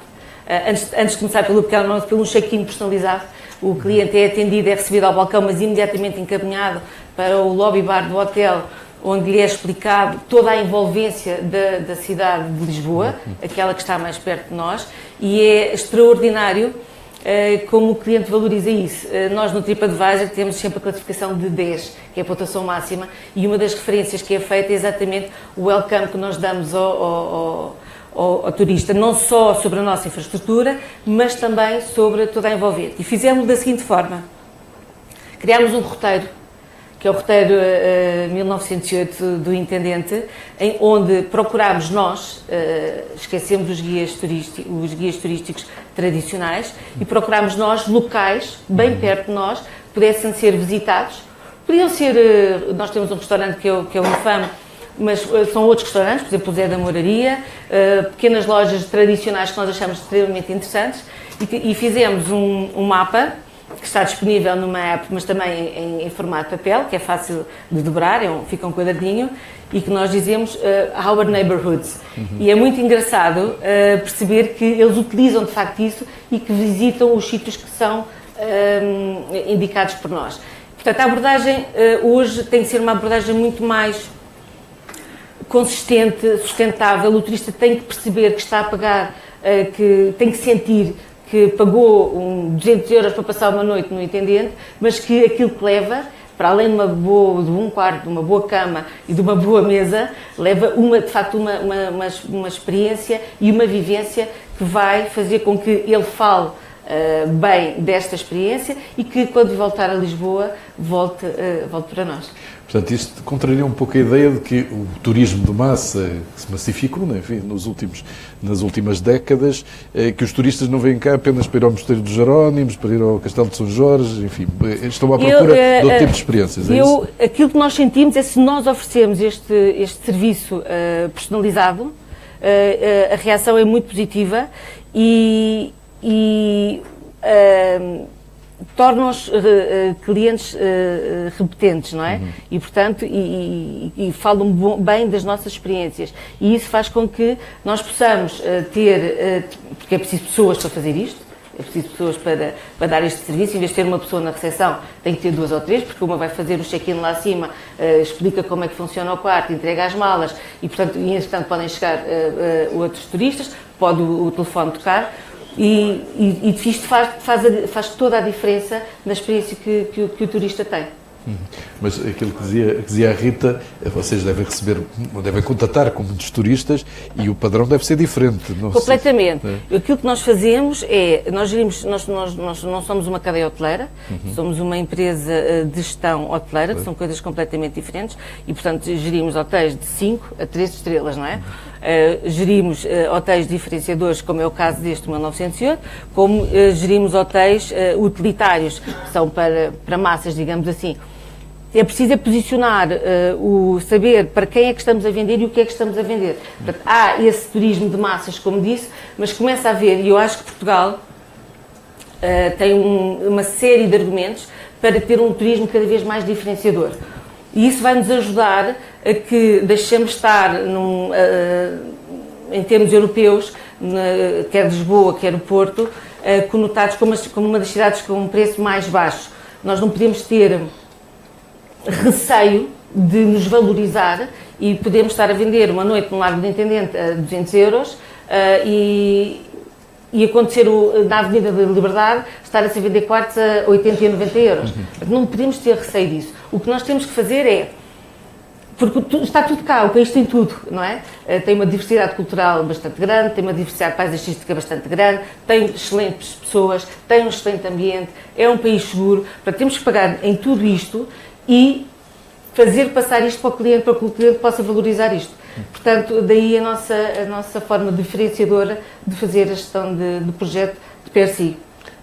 antes de começar pelo pequeno almoço, pelo check-in personalizado, o cliente é atendido, é recebido ao balcão, mas imediatamente encaminhado para o lobby bar do hotel, onde lhe é explicado toda a envolvência da cidade de Lisboa, aquela que está mais perto de nós, e é extraordinário como o cliente valoriza isso. Nós no TripAdvisor temos sempre a classificação de 10, que é a pontuação máxima, e uma das referências que é feita é exatamente o welcome que nós damos ao turista, não só sobre a nossa infraestrutura, mas também sobre toda a envolvente. E fizemos da seguinte forma: criámos um roteiro, que é o roteiro 1908 do Intendente, onde procurámos nós, esquecemos os guias turísticos tradicionais, e procurámos nós locais, bem perto de nós, que pudessem ser visitados. Podiam ser, nós temos um restaurante que é o Infame, mas são outros restaurantes, por exemplo o Zé da Moraria, pequenas lojas tradicionais que nós achamos extremamente interessantes, e fizemos um mapa, que está disponível numa app, mas também em formato papel, que é fácil de dobrar, fica um quadradinho, e que nós dizemos Our Neighborhoods. E é muito engraçado perceber que eles utilizam de facto isso e que visitam os sítios que são indicados por nós. Portanto, a abordagem hoje tem que ser uma abordagem muito mais consistente, sustentável. O turista tem que perceber que está a pagar, que tem que sentir que pagou 200 euros para passar uma noite no Intendente, mas que aquilo que leva, para além de um quarto, de uma boa cama e de uma boa mesa, leva de facto uma experiência e uma vivência que vai fazer com que ele fale bem desta experiência e que, quando voltar a Lisboa, volte para nós. Portanto, isto contraria um pouco a ideia de que o turismo de massa, que se massificou, né, enfim, nas últimas décadas, que os turistas não vêm cá apenas para ir ao Mosteiro dos Jerónimos, para ir ao Castelo de São Jorge, enfim, estão à procura de outro tipo de experiências. Aquilo que nós sentimos é, se nós oferecermos este serviço personalizado, a reação é muito positiva e torna-os clientes repetentes, não é? E, portanto, e falam bem das nossas experiências. E isso faz com que nós possamos ter, porque é preciso pessoas para fazer isto, é preciso pessoas para dar este serviço. Em vez de ter uma pessoa na recepção, tem que ter 2 ou 3, porque uma vai fazer o check-in lá acima, explica como é que funciona o quarto, entrega as malas, e, portanto, podem chegar outros turistas, pode o telefone tocar. E isto faz toda a diferença na experiência que o turista tem. Mas aquilo que dizia a Rita, vocês devem contatar com muitos turistas e o padrão deve ser diferente. Não completamente. Sei. Aquilo que nós fazemos é, nós não somos uma cadeia hoteleira, somos uma empresa de gestão hoteleira, que são coisas completamente diferentes, e portanto gerimos hotéis de 5 a 3 estrelas, não é? Gerimos hotéis diferenciadores, como é o caso deste 1908, como gerimos hotéis utilitários, que são para massas, digamos assim. É preciso posicionar saber para quem é que estamos a vender e o que é que estamos a vender. Portanto, há esse turismo de massas, como disse, mas começa a haver, e eu acho que Portugal tem uma série de argumentos para ter um turismo cada vez mais diferenciador. E isso vai nos ajudar a que deixemos estar, em termos europeus, quer Lisboa, quer o Porto, conotados como uma das cidades com um preço mais baixo. Nós não podemos ter receio de nos valorizar e podemos estar a vender uma noite no Largo do Intendente a 200 euros e acontecer na Avenida da Liberdade estar a se vender quartos a 80 e 90 euros. Não podemos ter receio disso. O que nós temos que fazer é, porque está tudo cá, o país tem tudo, não é? Tem uma diversidade cultural bastante grande, tem uma diversidade paisagística bastante grande, tem excelentes pessoas, tem um excelente ambiente, é um país seguro. Portanto, temos que pegar em tudo isto e fazer passar isto para o cliente, para que o cliente possa valorizar isto. Portanto, daí a nossa forma diferenciadora de fazer a gestão de projeto de per si.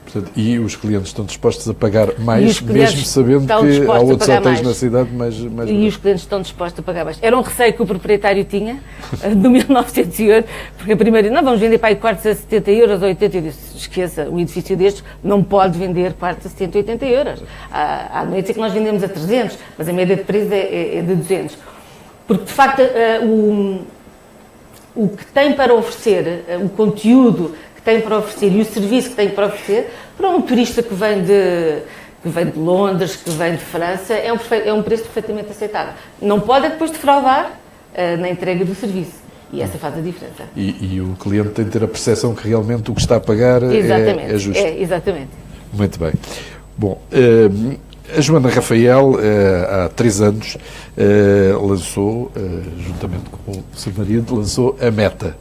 Portanto, e os clientes estão dispostos a pagar mais, mesmo sabendo que há outros hotéis na cidade mais e os clientes estão dispostos a pagar mais. Era um receio que o proprietário tinha, do 1908, porque a primeira, não, vamos vender para aí quartos a 70 euros ou 80, eu disse, esqueça, um edifício destes não pode vender quartos a 70 ou 80 euros. Há noites que nós vendemos a 300, mas a média de preço é de 200. Porque, de facto, o que tem para oferecer, o conteúdo tem para oferecer e o serviço que tem para oferecer para um turista que vem de Londres, que vem de França, é um preço perfeitamente aceitável. Não pode depois defraudar na entrega do serviço. E essa faz a diferença. E o cliente tem de ter a percepção que realmente o que está a pagar é justo. Exatamente. Muito bem. Bom, a Joana Rafael, há 3 anos, lançou, juntamente com o seu marido, lançou a Meta.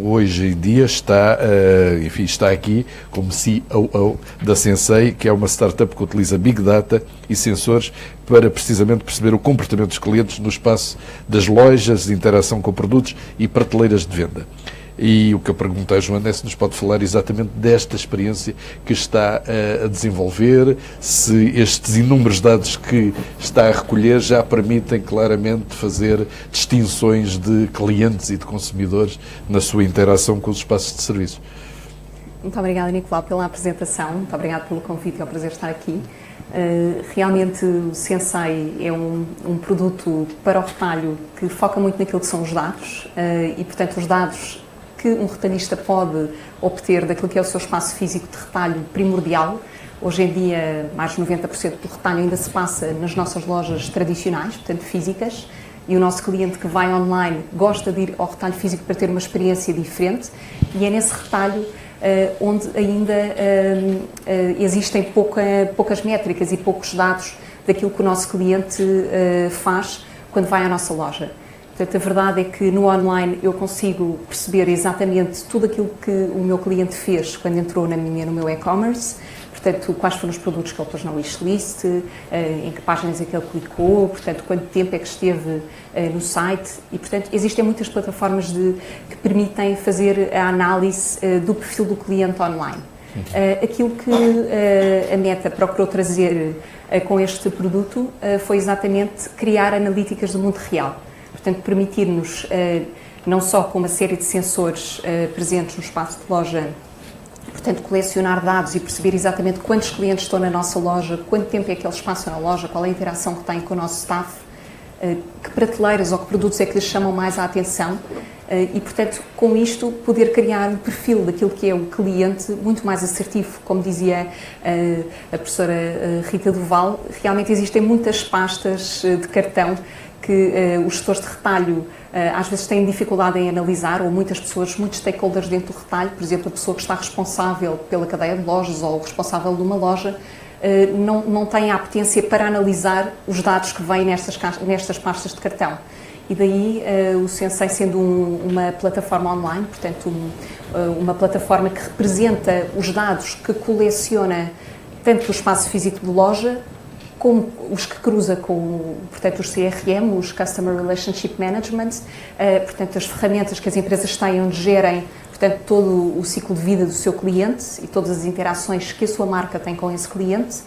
Hoje em dia está aqui como COO da Sensei, que é uma startup que utiliza Big Data e sensores para precisamente perceber o comportamento dos clientes no espaço das lojas, de interação com produtos e prateleiras de venda. E o que eu pergunto à Joana é se nos pode falar exatamente desta experiência que está a desenvolver, se estes inúmeros dados que está a recolher já permitem claramente fazer distinções de clientes e de consumidores na sua interação com os espaços de serviço. Muito obrigada, Nicolau, pela apresentação. Muito obrigada pelo convite, é um prazer estar aqui. Realmente o Sensei é um produto para o retalho que foca muito naquilo que são os dados e, portanto, os dados que um retalhista pode obter daquilo que é o seu espaço físico de retalho primordial. Hoje em dia, mais de 90% do retalho ainda se passa nas nossas lojas tradicionais, portanto físicas, e o nosso cliente que vai online gosta de ir ao retalho físico para ter uma experiência diferente, e é nesse retalho onde ainda existem poucas métricas e poucos dados daquilo que o nosso cliente faz quando vai à nossa loja. Portanto, a verdade é que no online eu consigo perceber exatamente tudo aquilo que o meu cliente fez quando entrou no meu e-commerce, portanto, quais foram os produtos que ele pôs na wishlist, em que páginas é que ele clicou, portanto, quanto tempo é que esteve no site e, portanto, existem muitas plataformas que permitem fazer a análise do perfil do cliente online. Aquilo que a Meta procurou trazer com este produto foi exatamente criar analíticas do mundo real. Portanto, permitir-nos, não só com uma série de sensores presentes no espaço de loja, portanto, colecionar dados e perceber exatamente quantos clientes estão na nossa loja, quanto tempo é que eles passam na loja, qual é a interação que têm com o nosso staff, que prateleiras ou que produtos é que lhes chamam mais a atenção e, portanto, com isto, poder criar um perfil daquilo que é o cliente muito mais assertivo. Como dizia a professora Rita Duval, realmente existem muitas pastas de cartão que os gestores de retalho às vezes têm dificuldade em analisar, ou muitas pessoas, muitos stakeholders dentro do retalho, por exemplo, a pessoa que está responsável pela cadeia de lojas ou o responsável de uma loja, não têm a apetência para analisar os dados que vêm nestas pastas de cartão. E daí o Sensei sendo uma plataforma online, portanto uma plataforma que representa os dados que coleciona tanto o espaço físico de loja como os que cruza com, portanto, os CRM, os Customer Relationship Management, portanto, as ferramentas que as empresas têm onde gerem, portanto, todo o ciclo de vida do seu cliente e todas as interações que a sua marca tem com esse cliente,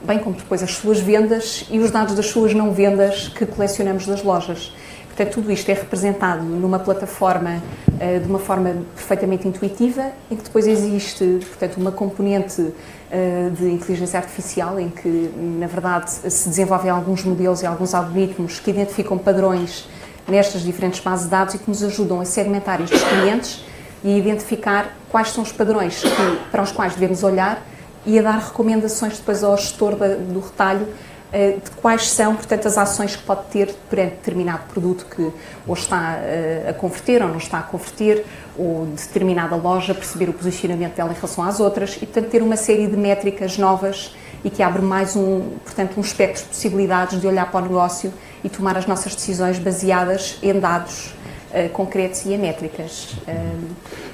bem como depois as suas vendas e os dados das suas não vendas que colecionamos das lojas. Portanto, tudo isto é representado numa plataforma de uma forma perfeitamente intuitiva, em que depois existe, portanto, uma componente de inteligência artificial, em que, na verdade, se desenvolvem alguns modelos e alguns algoritmos que identificam padrões nestas diferentes bases de dados e que nos ajudam a segmentar estes clientes e a identificar quais são os padrões para os quais devemos olhar e a dar recomendações depois ao gestor do retalho de quais são, portanto, as ações que pode ter perante determinado produto que ou está a converter ou não está a converter, ou determinada loja, perceber o posicionamento dela em relação às outras e, portanto, ter uma série de métricas novas e que abre mais portanto, um espectro de possibilidades de olhar para o negócio e tomar as nossas decisões baseadas em dados concretos e em métricas.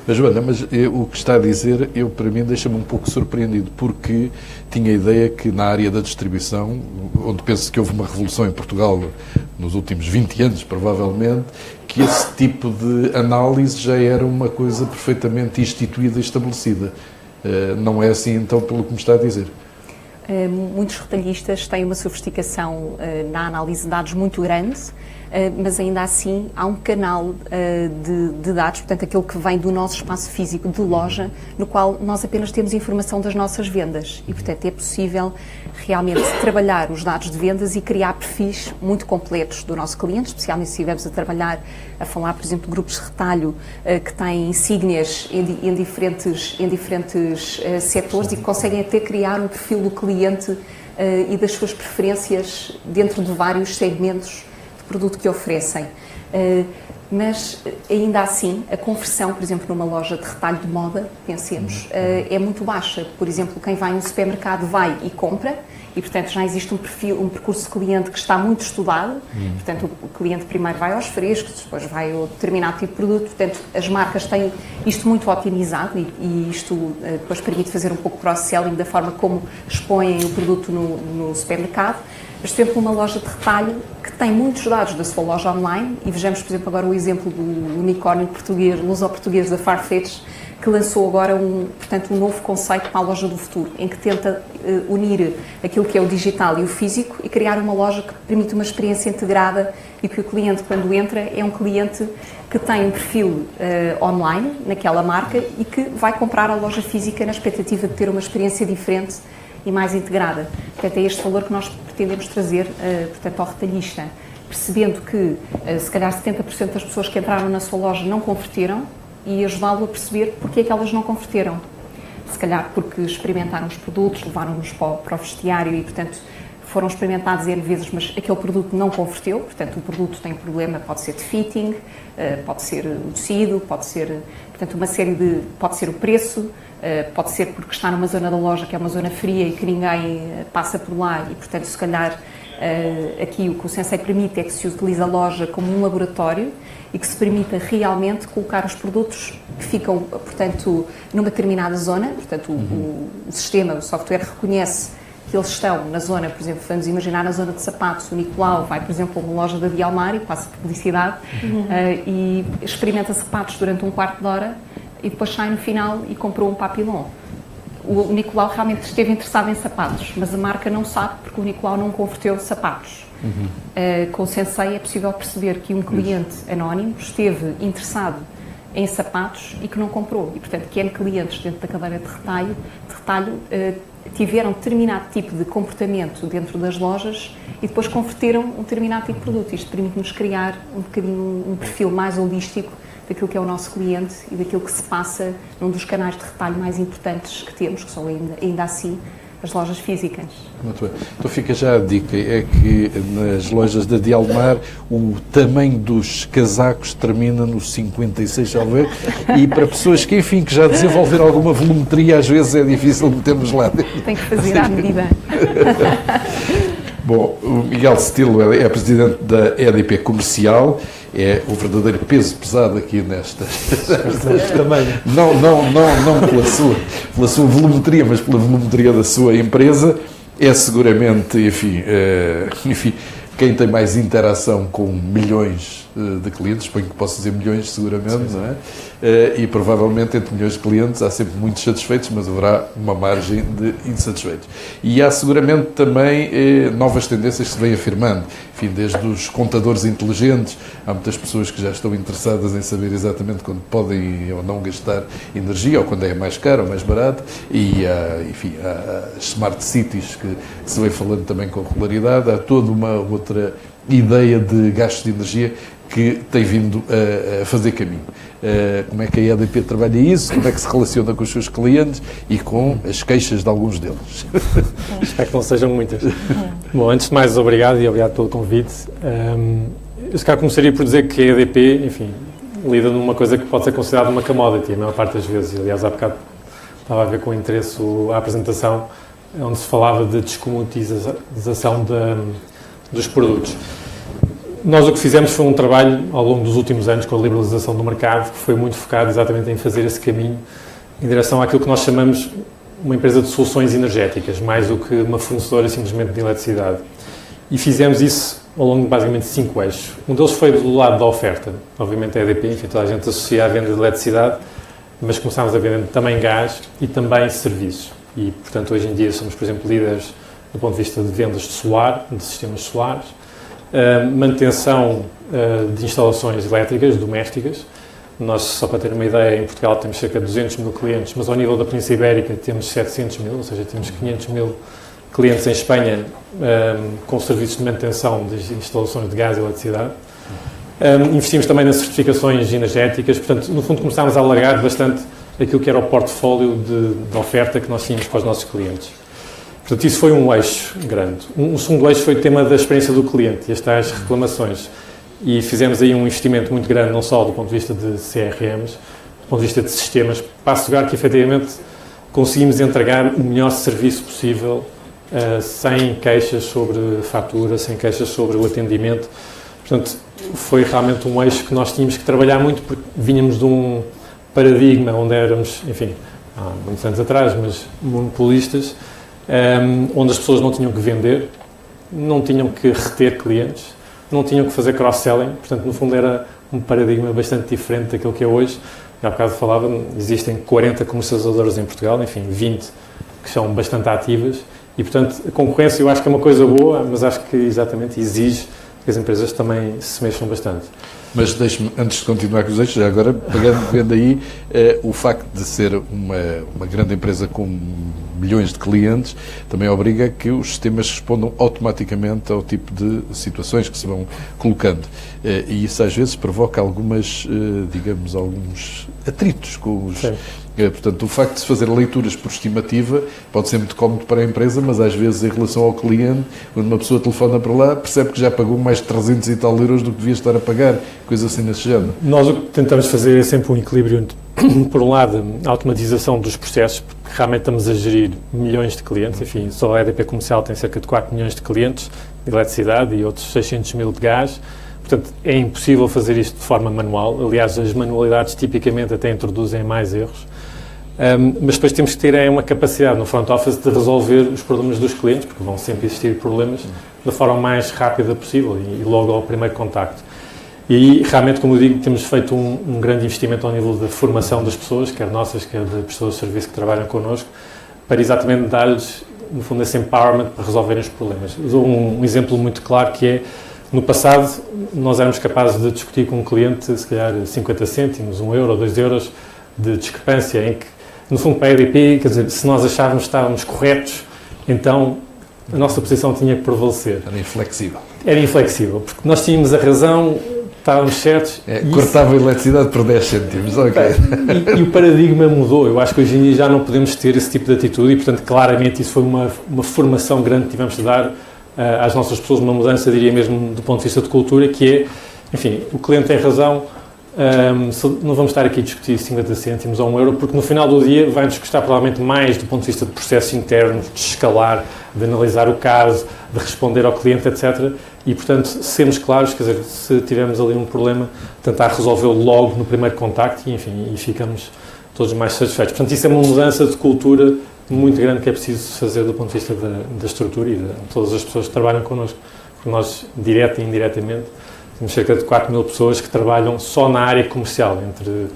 Joana, mas o que está a dizer, para mim, deixa-me um pouco surpreendido, porque tinha a ideia que na área da distribuição, onde penso que houve uma revolução em Portugal nos últimos 20 anos, provavelmente, que esse tipo de análise já era uma coisa perfeitamente instituída e estabelecida. Não é assim, então, pelo que me está a dizer? Muitos retalhistas têm uma sofisticação na análise de dados muito grande, mas ainda assim há um canal de dados, portanto aquele que vem do nosso espaço físico de loja, no qual nós apenas temos informação das nossas vendas e, portanto, é possível realmente trabalhar os dados de vendas e criar perfis muito completos do nosso cliente, especialmente se estivermos a falar, por exemplo, de grupos de retalho que têm insígnias em diferentes setores e que conseguem até criar um perfil do cliente e das suas preferências dentro de vários segmentos de produto que oferecem. Mas, ainda assim, a conversão, por exemplo, numa loja de retalho de moda, pensemos, é muito baixa. Por exemplo, quem vai a um supermercado vai e compra, e, portanto, já existe um percurso de cliente que está muito estudado. Portanto, o cliente primeiro vai aos frescos, depois vai ao determinado tipo de produto. Portanto, as marcas têm isto muito otimizado e isto depois permite fazer um pouco de cross-selling da forma como expõem o produto no supermercado. Mas, por exemplo, uma loja de retalho que tem muitos dados da sua loja online, e vejamos, por exemplo, agora o exemplo do unicórnio português, luso-português da Farfetch, que lançou agora portanto, um novo conceito para a loja do futuro, em que tenta unir aquilo que é o digital e o físico e criar uma loja que permite uma experiência integrada e que o cliente, quando entra, é um cliente que tem um perfil online naquela marca e que vai comprar a loja física na expectativa de ter uma experiência diferente e mais integrada. Portanto, é este valor que nós pretendemos trazer, portanto, ao retalhista, percebendo que, se calhar, 70% das pessoas que entraram na sua loja não converteram e ajudá-lo a perceber porque é que elas não converteram. Se calhar porque experimentaram os produtos, levaram-nos para o vestiário e, portanto, foram experimentados N vezes, mas aquele produto não converteu, portanto, o produto tem problema, pode ser de fitting, pode ser o tecido, pode ser, portanto, uma série de... pode ser o preço, pode ser porque está numa zona da loja que é uma zona fria e que ninguém passa por lá e, portanto, se calhar aqui o que o Sensei permite é que se utilize a loja como um laboratório e que se permita realmente colocar os produtos que ficam, portanto, numa determinada zona, portanto, o sistema, o software reconhece que eles estão na zona, por exemplo, vamos imaginar na zona de sapatos, o Nicolau vai, por exemplo, a uma loja da Dialmar e passa publicidade e experimenta sapatos durante um quarto de hora e depois sai no final e comprou um papillon. O Nicolau realmente esteve interessado em sapatos, mas a marca não sabe porque o Nicolau não converteu sapatos. Com o Sensei é possível perceber que um cliente anónimo esteve interessado em sapatos e que não comprou. E, portanto, que N clientes dentro da cadeira de retalho tiveram determinado tipo de comportamento dentro das lojas e depois converteram um determinado tipo de produto. Isto permite-nos criar um bocadinho um perfil mais holístico daquilo que é o nosso cliente e daquilo que se passa num dos canais de retalho mais importantes que temos, que são ainda assim as lojas físicas. Muito bem. Então fica já a dica, é que nas lojas da Dialmar o tamanho dos casacos termina no 56, talvez, e para pessoas que, enfim, que já desenvolveram alguma volumetria, às vezes é difícil metermos lá dentro. Tem que fazer à medida. Bom, o Miguel Setilo é presidente da EDP Comercial, é o verdadeiro peso pesado aqui nestas. Não pela sua volumetria, mas pela volumetria da sua empresa. É seguramente, enfim, quem tem mais interação com milhões de clientes, suponho que posso dizer milhões seguramente, sim. Não é? E provavelmente entre milhões de clientes há sempre muitos satisfeitos, mas haverá uma margem de insatisfeitos. E há seguramente também novas tendências que se vêm afirmando, enfim, desde os contadores inteligentes, há muitas pessoas que já estão interessadas em saber exatamente quando podem ou não gastar energia, ou quando é mais caro ou mais barato, e há smart cities que se vem falando também com regularidade, há toda uma outra ideia de gastos de energia que tem vindo a fazer caminho. Como é que a EDP trabalha isso? Como é que se relaciona com os seus clientes e com as queixas de alguns deles? Espero que não sejam muitas. Bom, antes de mais, obrigado e obrigado pelo convite. Eu se calhar começaria por dizer que a EDP, enfim, lida numa coisa que pode ser considerada uma commodity, a maior parte das vezes. Aliás, há bocado estava a ver com interesse a apresentação, onde se falava de descomoditização dos produtos. Nós o que fizemos foi um trabalho ao longo dos últimos anos com a liberalização do mercado, que foi muito focado exatamente em fazer esse caminho em direção àquilo que nós chamamos uma empresa de soluções energéticas, mais do que uma fornecedora simplesmente de eletricidade. E fizemos isso ao longo de basicamente 5 eixos. Um deles foi do lado da oferta. Obviamente a EDP, enfim, toda a gente associa a venda de eletricidade, mas começámos a vender também gás e também serviços. E, portanto, hoje em dia somos, por exemplo, líderes do ponto de vista de vendas de solar, de sistemas solares, manutenção de instalações elétricas domésticas. Nós, só para ter uma ideia, em Portugal temos cerca de 200 mil clientes, mas ao nível da Península Ibérica temos 700 mil, ou seja, temos 500 mil clientes em Espanha com serviços de manutenção de instalações de gás e eletricidade. Investimos também nas certificações energéticas, portanto, no fundo começámos a alargar bastante aquilo que era o portfólio de oferta que nós tínhamos para os nossos clientes. Portanto, isso foi um eixo grande. Um segundo eixo foi o tema da experiência do cliente e as tais reclamações. E fizemos aí um investimento muito grande, não só do ponto de vista de CRMs, do ponto de vista de sistemas, para assegurar que, efetivamente, conseguimos entregar o melhor serviço possível, sem queixas sobre fatura, sem queixas sobre o atendimento. Portanto, foi realmente um eixo que nós tínhamos que trabalhar muito, porque vínhamos de um paradigma onde éramos, enfim, há muitos anos atrás, mas monopolistas, onde as pessoas não tinham que vender, não tinham que reter clientes, não tinham que fazer cross-selling, portanto, no fundo era um paradigma bastante diferente daquilo que é hoje. Há bocado falava, existem 40 comercializadoras em Portugal, enfim, 20 que são bastante ativas e, portanto, a concorrência eu acho que é uma coisa boa, mas acho que exatamente exige que as empresas também se mexam bastante. Mas deixe-me, antes de continuar com os eixos, já agora, vendo aí o facto de ser uma grande empresa com milhões de clientes, também obriga a que os sistemas respondam automaticamente ao tipo de situações que se vão colocando. E isso às vezes provoca alguns atritos com os... Sim. Portanto, o facto de se fazer leituras por estimativa pode ser muito cómodo para a empresa, mas às vezes em relação ao cliente, quando uma pessoa telefona para lá, percebe que já pagou mais de 300 e tal euros do que devia estar a pagar, coisa assim nesse género. Nós o que tentamos fazer é sempre um equilíbrio entre, por um lado, a automatização dos processos, porque realmente estamos a gerir milhões de clientes, enfim, só a EDP Comercial tem cerca de 4 milhões de clientes de eletricidade e outros 600 mil de gás. Portanto, é impossível fazer isto de forma manual. Aliás, as manualidades tipicamente até introduzem mais erros. Mas depois temos que ter uma capacidade no front office de resolver os problemas dos clientes, porque vão sempre existir problemas, da forma mais rápida possível e logo ao primeiro contacto. E aí, realmente, como eu digo, temos feito um grande investimento ao nível da formação das pessoas, quer nossas, quer de prestadores de serviço que trabalham connosco, para exatamente dar-lhes, no fundo, esse empowerment para resolverem os problemas. Dou um exemplo muito claro que é, no passado, nós éramos capazes de discutir com um cliente, se calhar 50 cêntimos, 1 euro, 2 euros de discrepância, em que, no fundo, para a EDP, quer dizer, se nós achávamos que estávamos corretos, então a nossa posição tinha que prevalecer. Era inflexível. Era inflexível, porque nós tínhamos a razão estávamos certos. Cortava a eletricidade por 10 cêntimos, ok. E o paradigma mudou. Eu acho que hoje em dia já não podemos ter esse tipo de atitude e, portanto, claramente isso foi uma formação grande que tivemos de dar às nossas pessoas, uma mudança, diria mesmo, do ponto de vista de cultura, que é, enfim, o cliente tem razão, não vamos estar aqui a discutir 50 cêntimos ou €1, porque no final do dia vai-nos custar provavelmente mais do ponto de vista de processos internos, de escalar, de analisar o caso, de responder ao cliente, etc. E, portanto, sermos claros, quer dizer, se tivermos ali um problema, tentar resolvê-lo logo no primeiro contacto e, enfim, e ficamos todos mais satisfeitos. Portanto, isso é uma mudança de cultura muito grande que é preciso fazer do ponto de vista da estrutura e de todas as pessoas que trabalham connosco. Porque nós, direta e indiretamente, temos cerca de 4.000 pessoas que trabalham só na área comercial, entre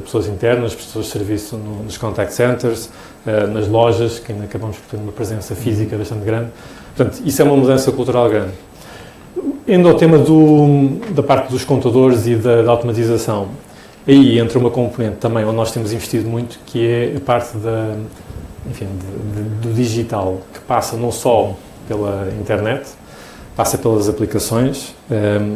pessoas internas, pessoas de serviço nos contact centers, nas lojas, que ainda acabamos por ter uma presença física bastante grande. Portanto, isso é uma mudança cultural grande. Indo ao tema da parte dos contadores e da automatização, aí entra uma componente também onde nós temos investido muito, que é a parte do digital, que passa não só pela internet, passa pelas aplicações,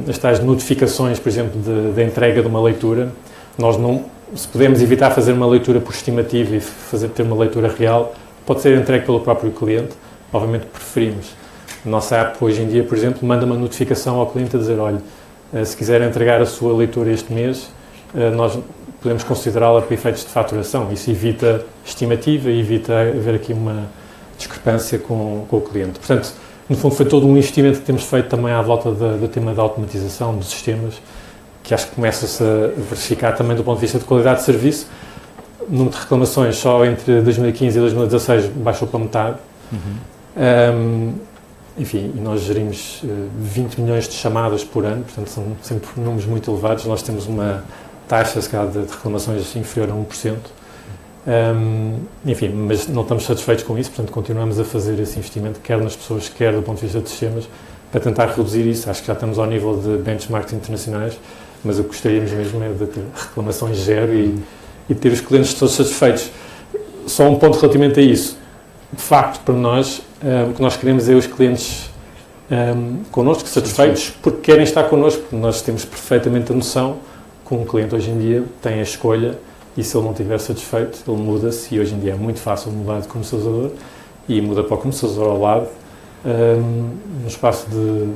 as tais notificações, por exemplo, da entrega de uma leitura. Nós não, se podemos evitar fazer uma leitura por estimativa e ter uma leitura real, pode ser entregue pelo próprio cliente, obviamente preferimos. A nossa app hoje em dia, por exemplo, manda uma notificação ao cliente a dizer, olha, se quiser entregar a sua leitura este mês, nós podemos considerá-la para efeitos de faturação. Isso evita estimativa e evita haver aqui uma discrepância com o cliente. Portanto, no fundo, foi todo um investimento que temos feito também à volta do tema da automatização dos sistemas, que acho que começa-se a verificar também do ponto de vista de qualidade de serviço. O número de reclamações só entre 2015 e 2016 baixou para metade. Enfim, e nós gerimos 20 milhões de chamadas por ano, portanto são sempre números muito elevados. Nós temos uma taxa, se calhar, de reclamações inferior a 1%. Enfim, mas não estamos satisfeitos com isso, portanto continuamos a fazer esse investimento, quer nas pessoas, quer do ponto de vista de sistemas, para tentar reduzir isso. Acho que já estamos ao nível de benchmarks internacionais, mas o que gostaríamos mesmo é de ter reclamações zero e ter os clientes todos satisfeitos. Só um ponto relativamente a isso. De facto, para nós, o que nós queremos é os clientes connosco, satisfeitos, porque querem estar connosco, porque nós temos perfeitamente a noção que um cliente hoje em dia tem a escolha e se ele não estiver satisfeito, ele muda-se e hoje em dia é muito fácil mudar de comercializador e muda para o comercializador ao lado. No espaço de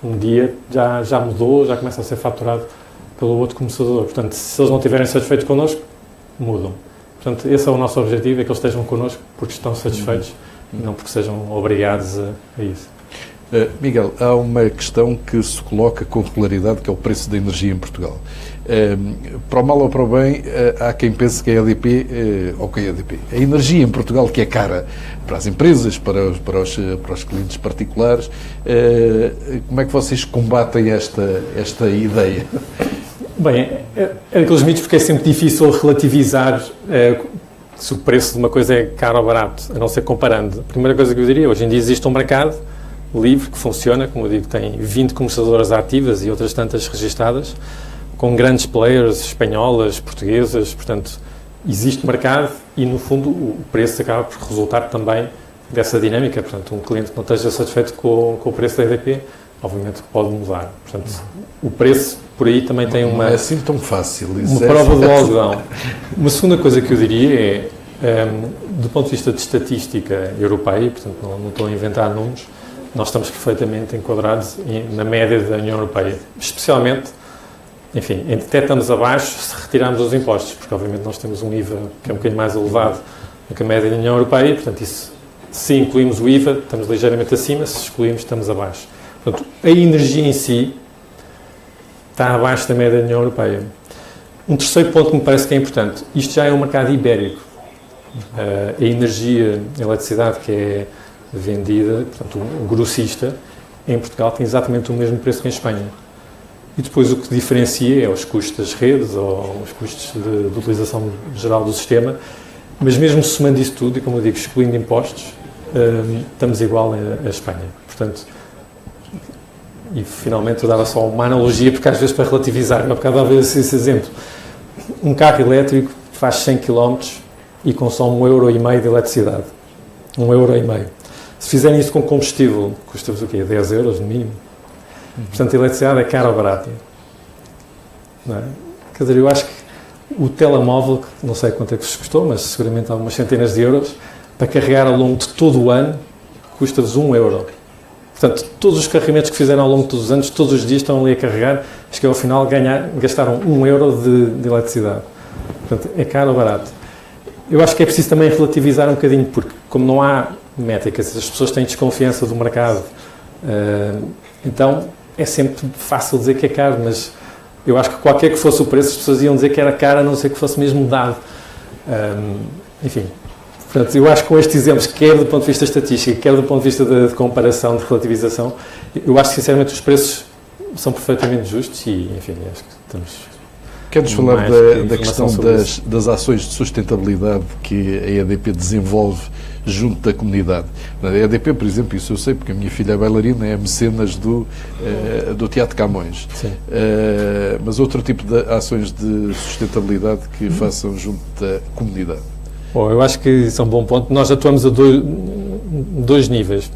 um dia já mudou, já começa a ser faturado pelo outro comercializador. Portanto, se eles não estiverem satisfeitos connosco, mudam. Portanto, esse é o nosso objetivo, é que eles estejam connosco porque estão satisfeitos e não porque sejam obrigados a isso. Miguel, há uma questão que se coloca com regularidade, que é o preço da energia em Portugal. Para o mal ou para o bem, há quem pense que a EDP, ou que a EDP, a energia em Portugal que é cara para as empresas, para os clientes particulares. Como é que vocês combatem esta ideia? Bem, é daqueles mitos porque é sempre difícil relativizar se o preço de uma coisa é caro ou barato, a não ser comparando. A primeira coisa que eu diria, hoje em dia existe um mercado livre que funciona, como eu digo, tem 20 comercializadoras ativas e outras tantas registadas, com grandes players espanholas, portuguesas, portanto, existe mercado e, no fundo, o preço acaba por resultar também dessa dinâmica. Portanto, um cliente que não esteja satisfeito com o preço da EDP, obviamente pode mudar. Portanto, o preço, por aí, também tem uma... Não é assim tão fácil. Uma prova do algodão. Uma segunda coisa que eu diria é, do ponto de vista de estatística europeia, portanto, não estou a inventar números, nós estamos perfeitamente enquadrados na média da União Europeia, especialmente, enfim, até estamos abaixo se retirarmos os impostos, porque obviamente nós temos um IVA que é um bocadinho mais elevado do que a média da União Europeia, portanto, isso, se incluímos o IVA, estamos ligeiramente acima, se excluímos, estamos abaixo. Portanto, a energia em si está abaixo da média da União Europeia. Um terceiro ponto que me parece que é importante, isto já é um mercado ibérico. A energia, a eletricidade que é vendida, portanto, o grossista, em Portugal tem exatamente o mesmo preço que em Espanha. E depois o que diferencia é os custos das redes ou os custos de utilização geral do sistema, mas mesmo somando isso tudo, e como eu digo, excluindo impostos, estamos igual a Espanha. Portanto, e finalmente eu dava só uma analogia, porque às vezes para relativizar, mas bocado dava esse exemplo. Um carro elétrico faz 100 km e consome 1,5 € de eletricidade. 1,5 €. Se fizerem isso com combustível, custa-vos o quê? 10 € no mínimo. Portanto, a eletricidade é cara ou barata. não é? Quer dizer, eu acho que o telemóvel, que não sei quanto é que vos custou, mas seguramente algumas centenas de euros, para carregar ao longo de todo o ano, custa-vos 1 euro. Portanto, todos os carregamentos que fizeram ao longo de todos os anos, todos os dias estão ali a carregar, acho que ao final gastaram 1 euro de eletricidade. Portanto, é caro ou barato. Eu acho que é preciso também relativizar um bocadinho, porque como não há métricas, as pessoas têm desconfiança do mercado, então é sempre fácil dizer que é caro, mas eu acho que qualquer que fosse o preço, as pessoas iam dizer que era caro, a não ser que fosse mesmo dado. Enfim, portanto, eu acho que com estes exemplos, quer do ponto de vista estatístico, quer do ponto de vista de comparação, de relativização, eu acho que sinceramente os preços são perfeitamente justos e, enfim, acho que estamos... Queres falar da questão das ações de sustentabilidade que a EDP desenvolve junto da comunidade? A EDP, por exemplo, isso eu sei, porque a minha filha é bailarina, é mecenas do Teatro Camões. Mas outro tipo de ações de sustentabilidade que façam junto da comunidade? Bom, eu acho que isso é um bom ponto. Nós atuamos a dois níveis.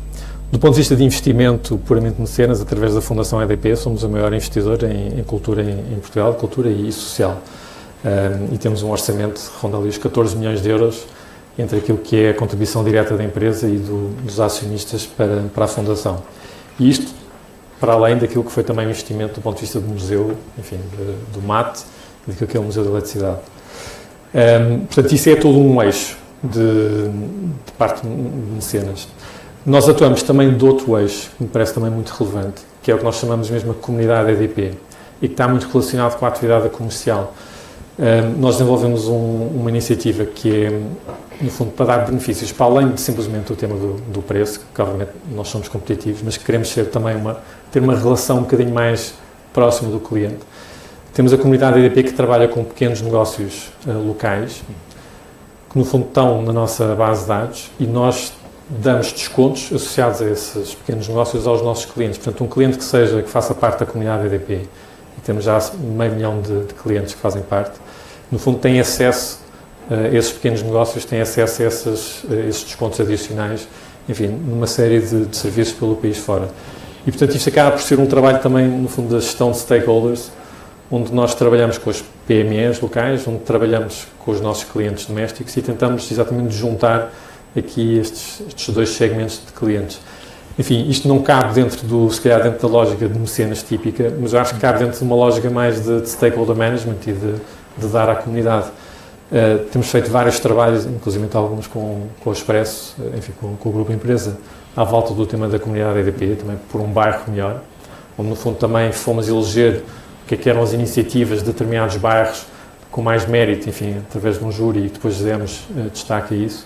Do ponto de vista de investimento puramente mecenas, através da Fundação EDP, somos o maior investidor em cultura em Portugal, cultura e social. E temos um orçamento que ronda ali os 14 milhões de euros entre aquilo que é a contribuição direta da empresa e dos acionistas para a Fundação. E isto, para além daquilo que foi também o investimento do ponto de vista do museu, enfim, do MAT e daquilo que é o Museu da Eletricidade. Portanto, isso é todo um eixo de parte de mecenas. Nós atuamos também de outro eixo, que me parece também muito relevante, que é o que nós chamamos mesmo de comunidade EDP, e que está muito relacionado com a atividade comercial. Nós desenvolvemos uma iniciativa que é, no fundo, para dar benefícios, para além de simplesmente o tema do preço, que obviamente nós somos competitivos, mas queremos ser também ter uma relação um bocadinho mais próxima do cliente. Temos a comunidade EDP que trabalha com pequenos negócios locais, que no fundo estão na nossa base de dados, e nós damos descontos associados a esses pequenos negócios aos nossos clientes. Portanto, um cliente que faça parte da comunidade EDP, e temos já 500 mil de clientes que fazem parte, no fundo tem acesso a esses pequenos negócios, têm acesso a esses descontos adicionais, enfim, numa série de serviços pelo país fora. E, portanto, isto acaba por ser um trabalho também, no fundo, da gestão de stakeholders, onde nós trabalhamos com as PMEs locais, onde trabalhamos com os nossos clientes domésticos e tentamos exatamente juntar aqui estes dois segmentos de clientes. Enfim, isto não cabe se calhar dentro da lógica de mecenas típica, mas eu acho que cabe dentro de uma lógica mais de stakeholder management e de dar à comunidade. Temos feito vários trabalhos, inclusive alguns com o Expresso, enfim, com o Grupo Empresa, à volta do tema da comunidade EDP, também por um bairro melhor, onde no fundo também fomos eleger o que eram as iniciativas de determinados bairros com mais mérito, enfim, através de um júri, e depois demos destaque a isso.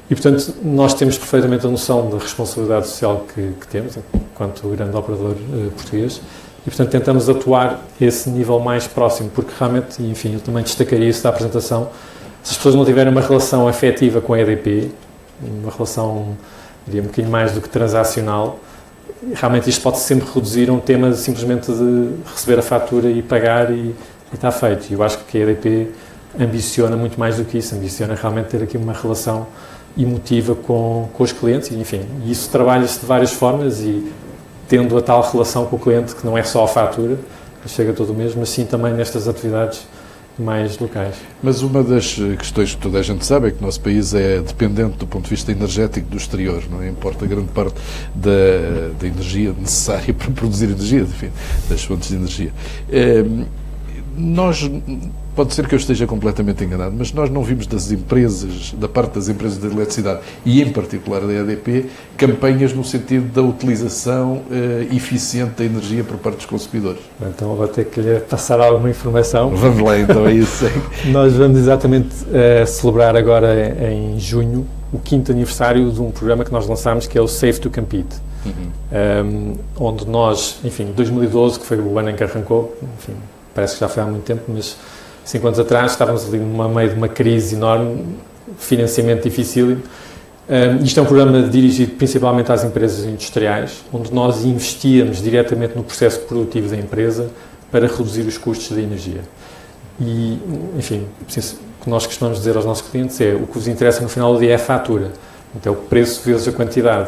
E, portanto, nós temos perfeitamente a noção da responsabilidade social que temos, enquanto grande operador português, e, portanto, tentamos atuar a esse nível mais próximo, porque realmente, e, enfim, eu também destacaria isso da apresentação, se as pessoas não tiverem uma relação afetiva com a EDP, uma relação, diria, um bocadinho mais do que transacional, realmente isto pode sempre reduzir a um tema simplesmente de receber a fatura e pagar e está feito. E eu acho que a EDP ambiciona muito mais do que isso, ambiciona realmente ter aqui uma relação emotiva com os clientes e, enfim, isso trabalha-se de várias formas e tendo a tal relação com o cliente que não é só a fatura, que chega todo o mês, mas sim também nestas atividades mais locais. Mas uma das questões que toda a gente sabe é que o nosso país é dependente do ponto de vista energético do exterior, não é? Importa grande parte da energia necessária para produzir energia, enfim, das fontes de energia. Nós, pode ser que eu esteja completamente enganado, mas nós não vimos da parte das empresas de eletricidade e em particular da EDP, campanhas no sentido da utilização eficiente da energia por parte dos consumidores. Então vou ter que lhe passar alguma informação. Vamos lá então, é isso. Nós vamos exatamente celebrar agora em junho o 5º aniversário de um programa que nós lançámos que é o Safe to Compete. Onde nós, enfim, 2012, que foi o ano em que arrancou, enfim, parece que já foi há muito tempo, mas 5 anos atrás estávamos ali no meio de uma crise enorme, financiamento dificílimo. Isto é um programa dirigido principalmente às empresas industriais, onde nós investíamos diretamente no processo produtivo da empresa para reduzir os custos da energia. E, enfim, o que nós costumamos dizer aos nossos clientes é o que vos interessa no final do dia é a fatura, então o preço vezes a quantidade.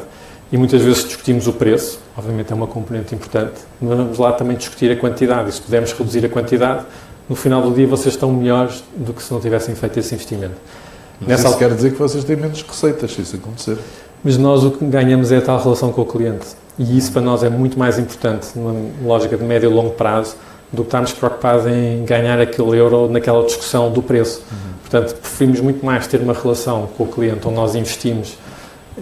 E muitas vezes discutimos o preço, obviamente é uma componente importante, mas vamos lá também discutir a quantidade, e se pudermos reduzir a quantidade, no final do dia vocês estão melhores do que se não tivessem feito esse investimento. Mas isso quer dizer que vocês têm menos receitas, se isso acontecer. Mas nós o que ganhamos é a tal relação com o cliente. E isso para nós é muito mais importante, numa lógica de médio e longo prazo, do que estarmos preocupados em ganhar aquele euro naquela discussão do preço. Portanto, preferimos muito mais ter uma relação com o cliente onde nós investimos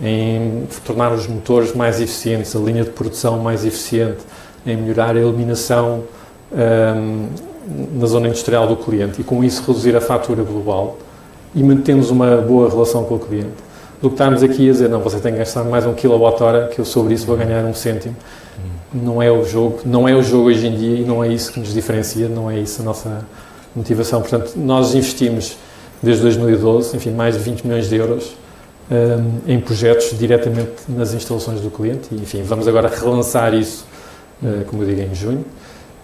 em tornar os motores mais eficientes, a linha de produção mais eficiente, em melhorar a eliminação na zona industrial do cliente e com isso reduzir a fatura global e mantemos uma boa relação com o cliente, do que estarmos aqui a dizer, não, você tem que gastar mais 1 kWh, que eu sobre isso vou ganhar 1 cêntimo. Não é o jogo hoje em dia e não é isso que nos diferencia, não é isso a nossa motivação. Portanto, nós investimos desde 2012, enfim, mais de 20 milhões de euros em projetos diretamente nas instalações do cliente e, enfim, vamos agora relançar isso, como eu digo, em junho,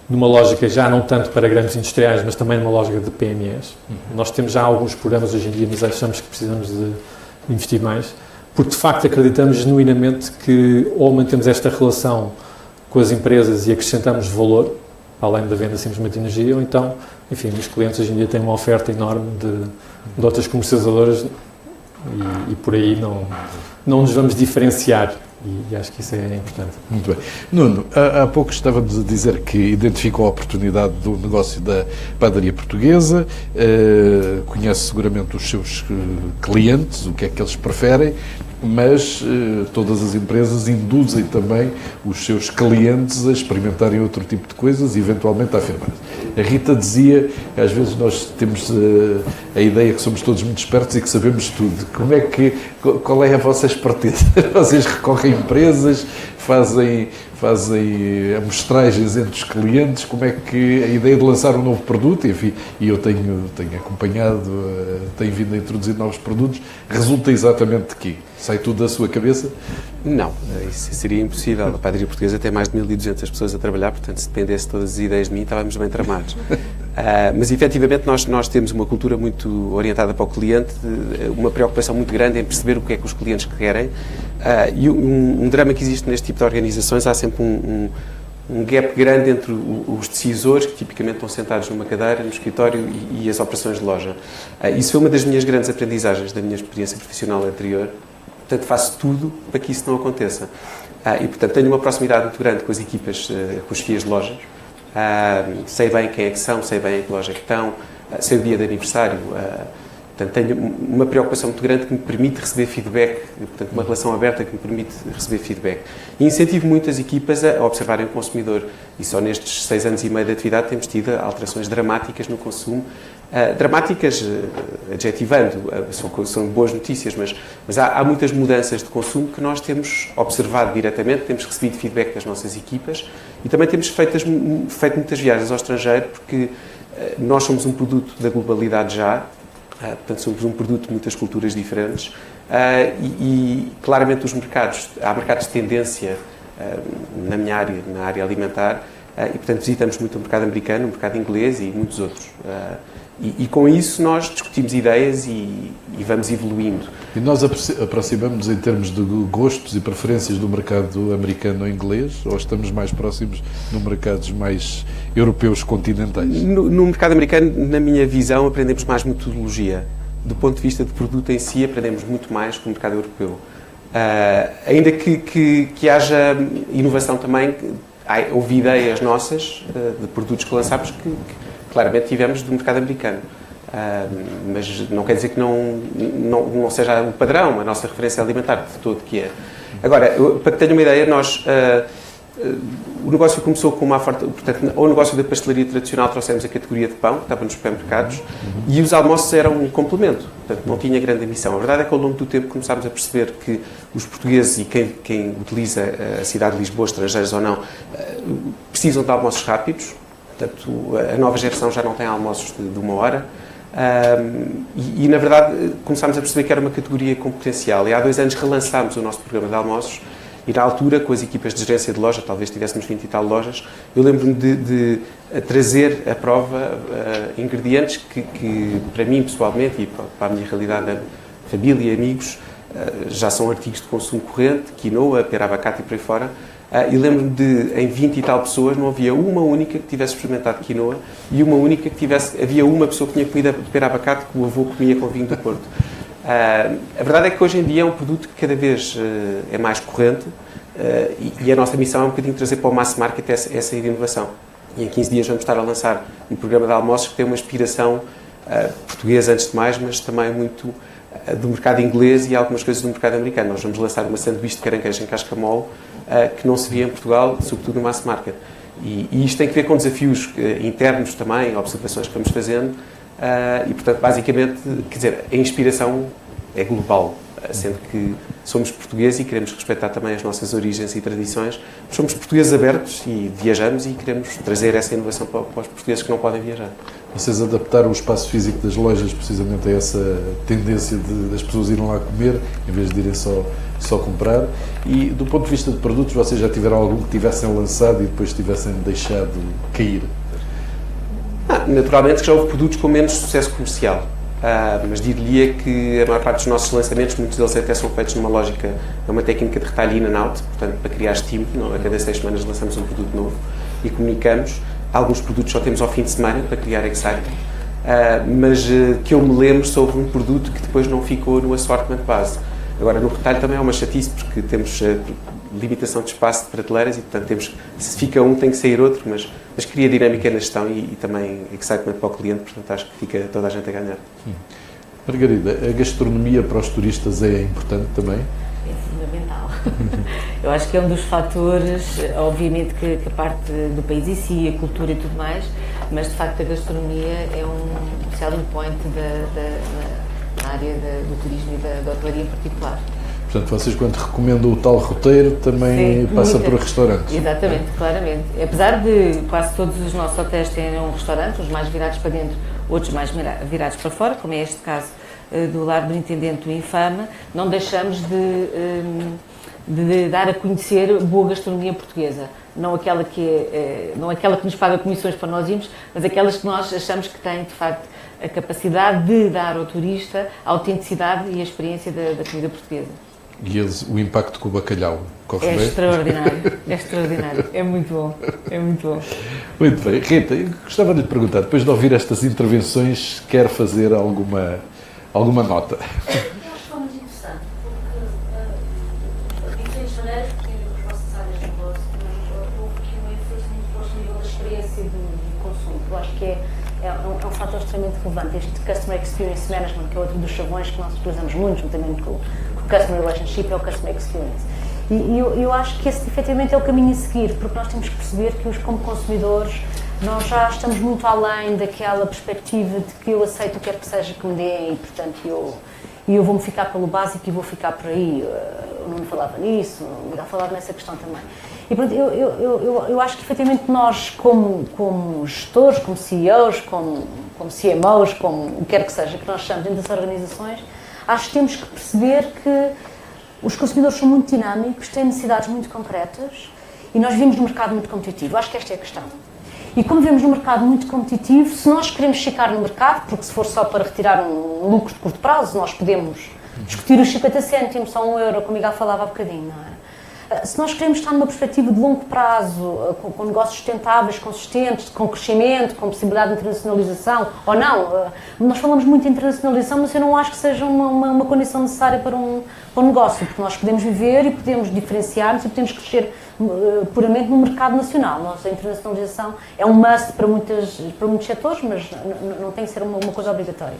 numa lógica já não tanto para grandes industriais, mas também numa lógica de PMEs. Nós temos já alguns programas hoje em dia, mas achamos que precisamos de investir mais, porque de facto acreditamos genuinamente que ou mantemos esta relação com as empresas e acrescentamos valor, além da venda simplesmente de energia, ou então, enfim, os clientes hoje em dia têm uma oferta enorme de outras comercializadoras e por aí não nos vamos diferenciar. E acho que isso é importante. Muito bem. Nuno, há pouco estava-nos a dizer que identificou a oportunidade do negócio da padaria portuguesa, conhece seguramente os seus clientes, o que é que eles preferem, mas todas as empresas induzem também os seus clientes a experimentarem outro tipo de coisas e eventualmente a afirmar. A Rita dizia que às vezes nós temos a ideia que somos todos muito espertos e que sabemos tudo. Qual é a vossa esperteza? Vocês recorrem a empresas, fazem amostragens entre os clientes, como é que a ideia de lançar um novo produto, enfim, e eu tenho acompanhado, tenho vindo a introduzir novos produtos, resulta exatamente de quê? Sai tudo da sua cabeça? Não, isso seria impossível. A padaria portuguesa tem mais de 1.200 pessoas a trabalhar, portanto, se dependesse de todas as ideias de mim, estávamos bem tramados. Mas, efetivamente, nós temos uma cultura muito orientada para o cliente, uma preocupação muito grande em perceber o que é que os clientes querem. E um drama que existe neste tipo de organizações, há sempre um gap grande entre os decisores, que tipicamente estão sentados numa cadeira, no escritório, e as operações de loja. Isso foi uma das minhas grandes aprendizagens da minha experiência profissional anterior. Portanto, faço tudo para que isso não aconteça. E, portanto, tenho uma proximidade muito grande com as equipas, com os FIAs de lojas. Sei bem quem é que são, sei bem em que loja é que estão, sei o dia de aniversário. Portanto, tenho uma preocupação muito grande que me permite receber feedback, portanto, uma relação aberta que me permite receber feedback. E incentivo muito as equipas a observarem o consumidor. E só nestes 6 anos e meio de atividade temos tido alterações dramáticas no consumo. Dramáticas, adjetivando, são boas notícias, mas há muitas mudanças de consumo que nós temos observado diretamente, temos recebido feedback das nossas equipas e também temos feito muitas viagens ao estrangeiro, porque nós somos um produto da globalidade já, portanto somos um produto de muitas culturas diferentes e claramente há mercados de tendência na minha área, na área alimentar, e portanto visitamos muito o mercado americano, o mercado inglês e muitos outros. E com isso nós discutimos ideias e vamos evoluindo. E nós aproximamos em termos de gostos e preferências do mercado americano ou inglês, ou estamos mais próximos de mercados mais europeus continentais? No mercado americano, na minha visão, aprendemos mais metodologia. Do ponto de vista de produto em si, aprendemos muito mais que o mercado europeu. Ainda que haja inovação também, houve ideias nossas de produtos que lançámos que claramente tivemos do mercado americano, mas não quer dizer que não seja o padrão, a nossa referência alimentar de todo que é. Agora, para que tenham uma ideia, o negócio começou com uma oferta, portanto, ao negócio da pastelaria tradicional trouxemos a categoria de pão, que estava nos supermercados, e os almoços eram um complemento, portanto não tinha grande ambição. A verdade é que ao longo do tempo começámos a perceber que os portugueses e quem utiliza a cidade de Lisboa, estrangeiros ou não, precisam de almoços rápidos. Portanto, a nova geração já não tem almoços de 1 hora e, na verdade, começámos a perceber que era uma categoria com potencial. E há 2 anos relançámos o nosso programa de almoços e, na altura, com as equipas de gerência de loja, talvez tivéssemos 20 e tal lojas, eu lembro-me de trazer à prova ingredientes que, para mim, pessoalmente, e para a minha realidade de família e amigos, já são artigos de consumo corrente, quinoa, pera, abacate e por aí fora. E lembro-me de, em 20 e tal pessoas, não havia uma única que tivesse experimentado quinoa e havia uma pessoa que tinha comido pera, abacate que o avô comia com vinho do Porto. A verdade é que hoje em dia é um produto que cada vez é mais corrente e a nossa missão é um bocadinho trazer para o mass market essa inovação. E em 15 dias vamos estar a lançar um programa de almoços que tem uma inspiração portuguesa antes de mais, mas também muito do mercado inglês e algumas coisas do mercado americano. Nós vamos lançar uma sanduíche de caranguejo em casca mole que não se via em Portugal, sobretudo no mass market. E isto tem que ver com desafios internos também, observações que vamos fazendo e, portanto, basicamente, quer dizer, a inspiração é global, sendo que somos portugueses e queremos respeitar também as nossas origens e tradições. Somos portugueses abertos e viajamos e queremos trazer essa inovação para os portugueses que não podem viajar. Vocês adaptaram o espaço físico das lojas precisamente a essa tendência das pessoas irem lá comer, em vez de irem só comprar. E, do ponto de vista de produtos, vocês já tiveram algum que tivessem lançado e depois tivessem deixado cair? Naturalmente que já houve produtos com menos sucesso comercial. Mas diria que a maior parte dos nossos lançamentos, muitos deles até são feitos numa lógica, é uma técnica de retalho in and out, portanto, para criar estímulo. A cada 6 semanas lançamos um produto novo e comunicamos. Alguns produtos só temos ao fim de semana para criar excitement, mas que eu me lembro sobre um produto que depois não ficou no assortment base. Agora, no retalho também é uma chatice, porque temos limitação de espaço de prateleiras e, portanto, se fica um, tem que sair outro, mas cria dinâmica na gestão e também excitement para o cliente, portanto, acho que fica toda a gente a ganhar. Margarida, a gastronomia para os turistas é importante também? É fundamental. Eu acho que é um dos fatores, obviamente que a parte do país em si, a cultura e tudo mais, mas de facto a gastronomia é um selling point na área do turismo e da hotelaria em particular. Portanto, vocês quando recomendam o tal roteiro também passa por restaurantes. Exatamente, claramente. Apesar de quase todos os nossos hotéis terem um restaurante, uns mais virados para dentro, outros mais virados para fora, como é este caso do Lar do Intendente do Infama, não deixamos de dar a conhecer boa gastronomia portuguesa. Não aquela que nos paga comissões para nós irmos, mas aquelas que nós achamos que têm, de facto, a capacidade de dar ao turista a autenticidade e a experiência da comida portuguesa. E o impacto com o bacalhau? Corre bem? Extraordinário, é extraordinário, é muito bom, é muito bom. Muito bem. Rita, eu gostava de lhe perguntar, depois de ouvir estas intervenções, quer fazer alguma nota? Eu acho que foi muito interessante, porque de diferentes maneiras, porque as vossas áreas de negócio também houve aqui uma influência muito forte no nível da experiência do consumo. Eu acho que é um fator extremamente relevante. Este Customer Experience Management, que é outro dos chavões que nós utilizamos muito, juntamente com o Customer Relationship, é o Customer Experience. E eu acho que esse, efetivamente, é o caminho a seguir, porque nós temos que perceber que, como consumidores, nós já estamos muito além daquela perspectiva de que eu aceito o que é que seja que me deem e, portanto, eu vou-me ficar pelo básico e vou ficar por aí. O Nuno falava nisso, o Miguel falava nessa questão também. E, portanto, eu acho que, efetivamente, nós, como gestores, como CEOs, como CMOs, como o que quer que seja que nós chamamos dentro das organizações, acho que temos que perceber que os consumidores são muito dinâmicos, têm necessidades muito concretas e nós vivemos num mercado muito competitivo. Acho que esta é a questão. E como vivemos num mercado muito competitivo, se nós queremos ficar no mercado, porque se for só para retirar um lucro de curto prazo, nós podemos discutir os 50 cêntimos, só €1, como o Miguel falava há bocadinho, não é? Se nós queremos estar numa perspectiva de longo prazo, com negócios sustentáveis, consistentes, com crescimento, com possibilidade de internacionalização, ou não, nós falamos muito de internacionalização, mas eu não acho que seja uma condição necessária para um negócio, porque nós podemos viver e podemos diferenciar-nos e podemos crescer puramente no mercado nacional. Nossa internacionalização é um must para muitos setores, mas não tem que ser uma coisa obrigatória.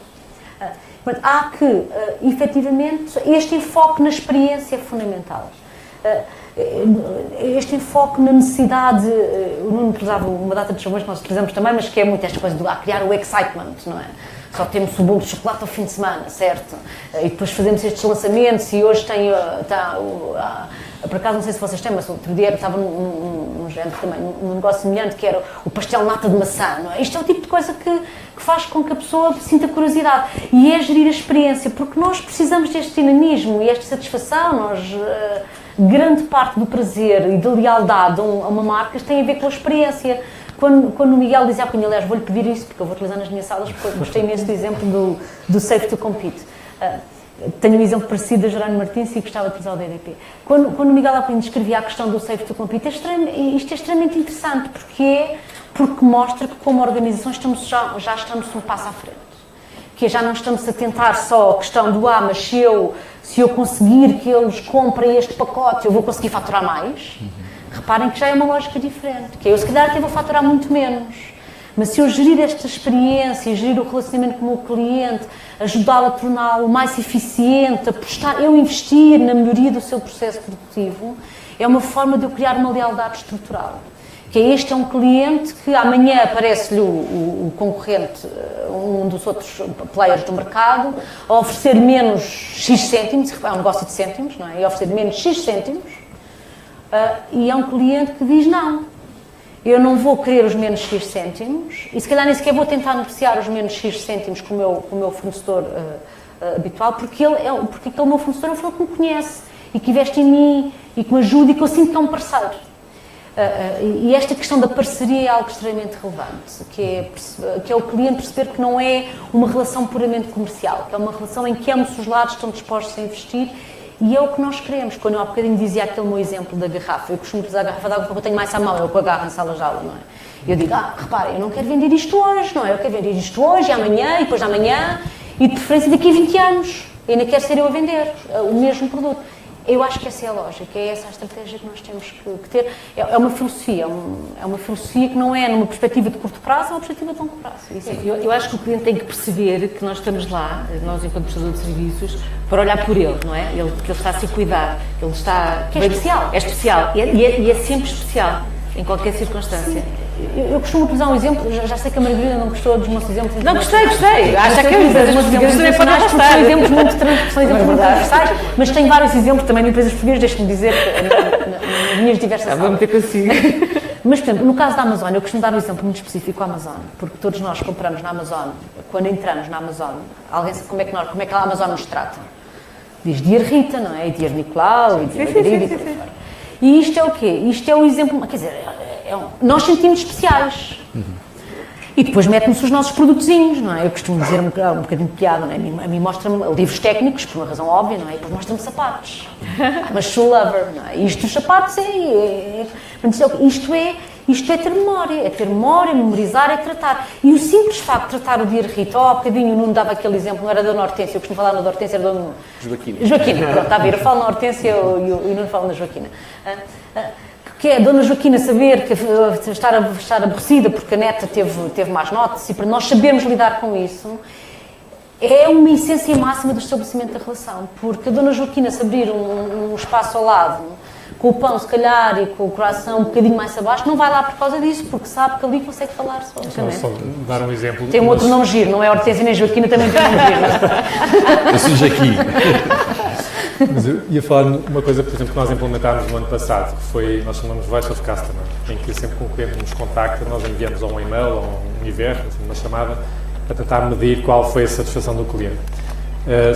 Portanto, há que, efetivamente, este enfoque na experiência é fundamental. Este enfoque na necessidade, o Nuno utilizava uma data de chavões que nós utilizamos também, mas que é muito esta coisa de criar o excitement, não é? Só temos o bolo de chocolate ao fim de semana, certo? E depois fazemos estes lançamentos e hoje tem, por acaso não sei se vocês têm, mas outro dia estava num género também, num negócio semelhante que era o pastel nata de maçã, não é? Isto é o tipo de coisa que faz com que a pessoa sinta curiosidade e é gerir a experiência, porque nós precisamos deste dinamismo e esta satisfação, grande parte do prazer e da lealdade a uma marca tem a ver com a experiência. Quando o Miguel dizia, aliás, vou-lhe pedir isso, porque eu vou utilizar nas minhas salas, porque gostei imenso do exemplo do Safe to Compete. Tenho um exemplo parecido da Jerónimo Martins e gostava de trazer ao DDP. Quando o Miguel Alpino descrevia a questão do Safe to Compete, isto é extremamente interessante, porque mostra que como organização já estamos um passo à frente. Que já não estamos a tentar só a questão do mas se eu conseguir que eles comprem este pacote, eu vou conseguir faturar mais. Reparem que já é uma lógica diferente, que eu se calhar até vou faturar muito menos. Mas se eu gerir esta experiência, gerir o relacionamento com o meu cliente, ajudá-lo a torná-lo mais eficiente, eu investir na melhoria do seu processo produtivo, é uma forma de eu criar uma lealdade estrutural. Que este é um cliente que amanhã aparece-lhe o concorrente, um dos outros players do mercado, a oferecer menos X cêntimos, é um negócio de cêntimos, não é? E oferecer menos X cêntimos, e é um cliente que diz não. Eu não vou querer os menos X cêntimos e se calhar nem sequer vou tentar negociar os menos X cêntimos com o meu fornecedor habitual, porque aquele meu fornecedor é o que me conhece e que investe em mim e que me ajuda e que eu sinto que é um parceiro. E esta questão da parceria é algo extremamente relevante, que é o cliente perceber que não é uma relação puramente comercial, que é uma relação em que ambos os lados estão dispostos a investir. E é o que nós queremos. Quando eu há bocadinho dizia aquele meu exemplo da garrafa, eu costumo usar a garrafa de água porque eu tenho mais à mão, eu com a garra em sala de aula, não é? E eu digo, reparem, eu não quero vender isto hoje, não é? Eu quero vender isto hoje, e amanhã, e depois de amanhã, e de preferência daqui a 20 anos. E ainda quero ser eu a vender o mesmo produto. Eu acho que essa é a lógica, é essa a estratégia que nós temos que ter. É uma filosofia, é uma filosofia que não é numa perspectiva de curto prazo, é uma perspectiva de longo prazo. Eu acho que o cliente tem que perceber que nós estamos lá, nós enquanto prestador de serviços, para olhar por ele, não é? Que ele está a se cuidar, que ele está... Que é especial. É especial, e é sempre especial, em qualquer circunstância. Eu costumo utilizar um exemplo, já sei que a Margarida não gostou dos meus exemplos. Não, gostei. Acho que os exemplos internacionais são exemplos muito transversais, mas tenho vários exemplos também de empresas portuguesas, deixe-me dizer, nas minhas diversas salas. Vamos ter consigo. Mas, por exemplo, no caso da Amazon, eu costumo dar um exemplo muito específico à Amazon, porque todos nós compramos na Amazon, quando entramos na Amazon, alguém sabe como é que a Amazon nos trata? Diz Dear Rita, não é? E Dear Nicolau, e Dear Margarida, e por aí fora. E isto é o quê? Isto é o exemplo, quer dizer, nós sentimos especiais. E depois mete-nos os nossos produtozinhos, não é? Eu costumo dizer um bocadinho de piada, não é? A mim mostra-me livros técnicos, por uma razão óbvia, não é? E depois mostra-me sapatos. Mas shoe lover, não é? E isto dos sapatos isto é ter memória, memorizar, é tratar. E o simples facto de tratar o Dear Rita, há bocadinho o Nuno dava aquele exemplo, não era da Dona Hortência, eu costumo falar na Dona Hortência, era da Dona Joaquina, pronto, está a ver, eu falo na Hortência e o Nuno fala na Joaquina. Que é a Dona Joaquina saber que estar aborrecida porque a neta teve más notas e para nós sabermos lidar com isso é uma essência máxima do estabelecimento da relação, porque a Dona Joaquina se abrir um espaço ao lado com o pão se calhar e com o coração um bocadinho mais abaixo, não vai lá por causa disso, porque sabe que ali consegue falar só. Só dar um exemplo. Tem um outro nome giro, não é Hortência nem Joaquina, também tem um nome giro. Eu sou Joaquim. Mas eu ia falar uma coisa, por exemplo, que nós implementámos no ano passado, que foi, nós chamamos Voice of Customer, em que sempre que um cliente nos contacta, nós enviamos um e-mail ou um IVR, uma chamada, para tentar medir qual foi a satisfação do cliente.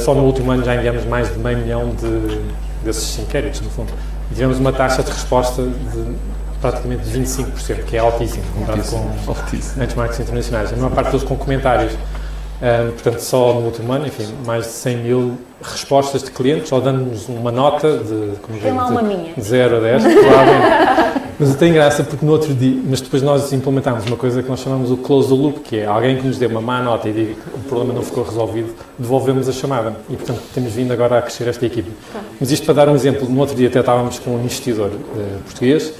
Só no último ano já enviamos mais de 500 mil desses inquéritos, no fundo. E tivemos uma taxa de resposta de praticamente 25%, que é altíssimo, comparado com benchmarks internacionais. A maior parte deles com comentários. Portanto, só no último ano, enfim, mais de 100 mil respostas de clientes, ou dando-nos uma nota de 0 a 10, provavelmente. Mas tem graça porque no outro dia, mas depois nós implementámos uma coisa que nós chamamos o close the loop, que é alguém que nos dê uma má nota e diga que o problema não ficou resolvido, devolvemos a chamada. E, portanto, temos vindo agora a crescer esta equipe. Mas isto para dar um exemplo, no outro dia até estávamos com um investidor português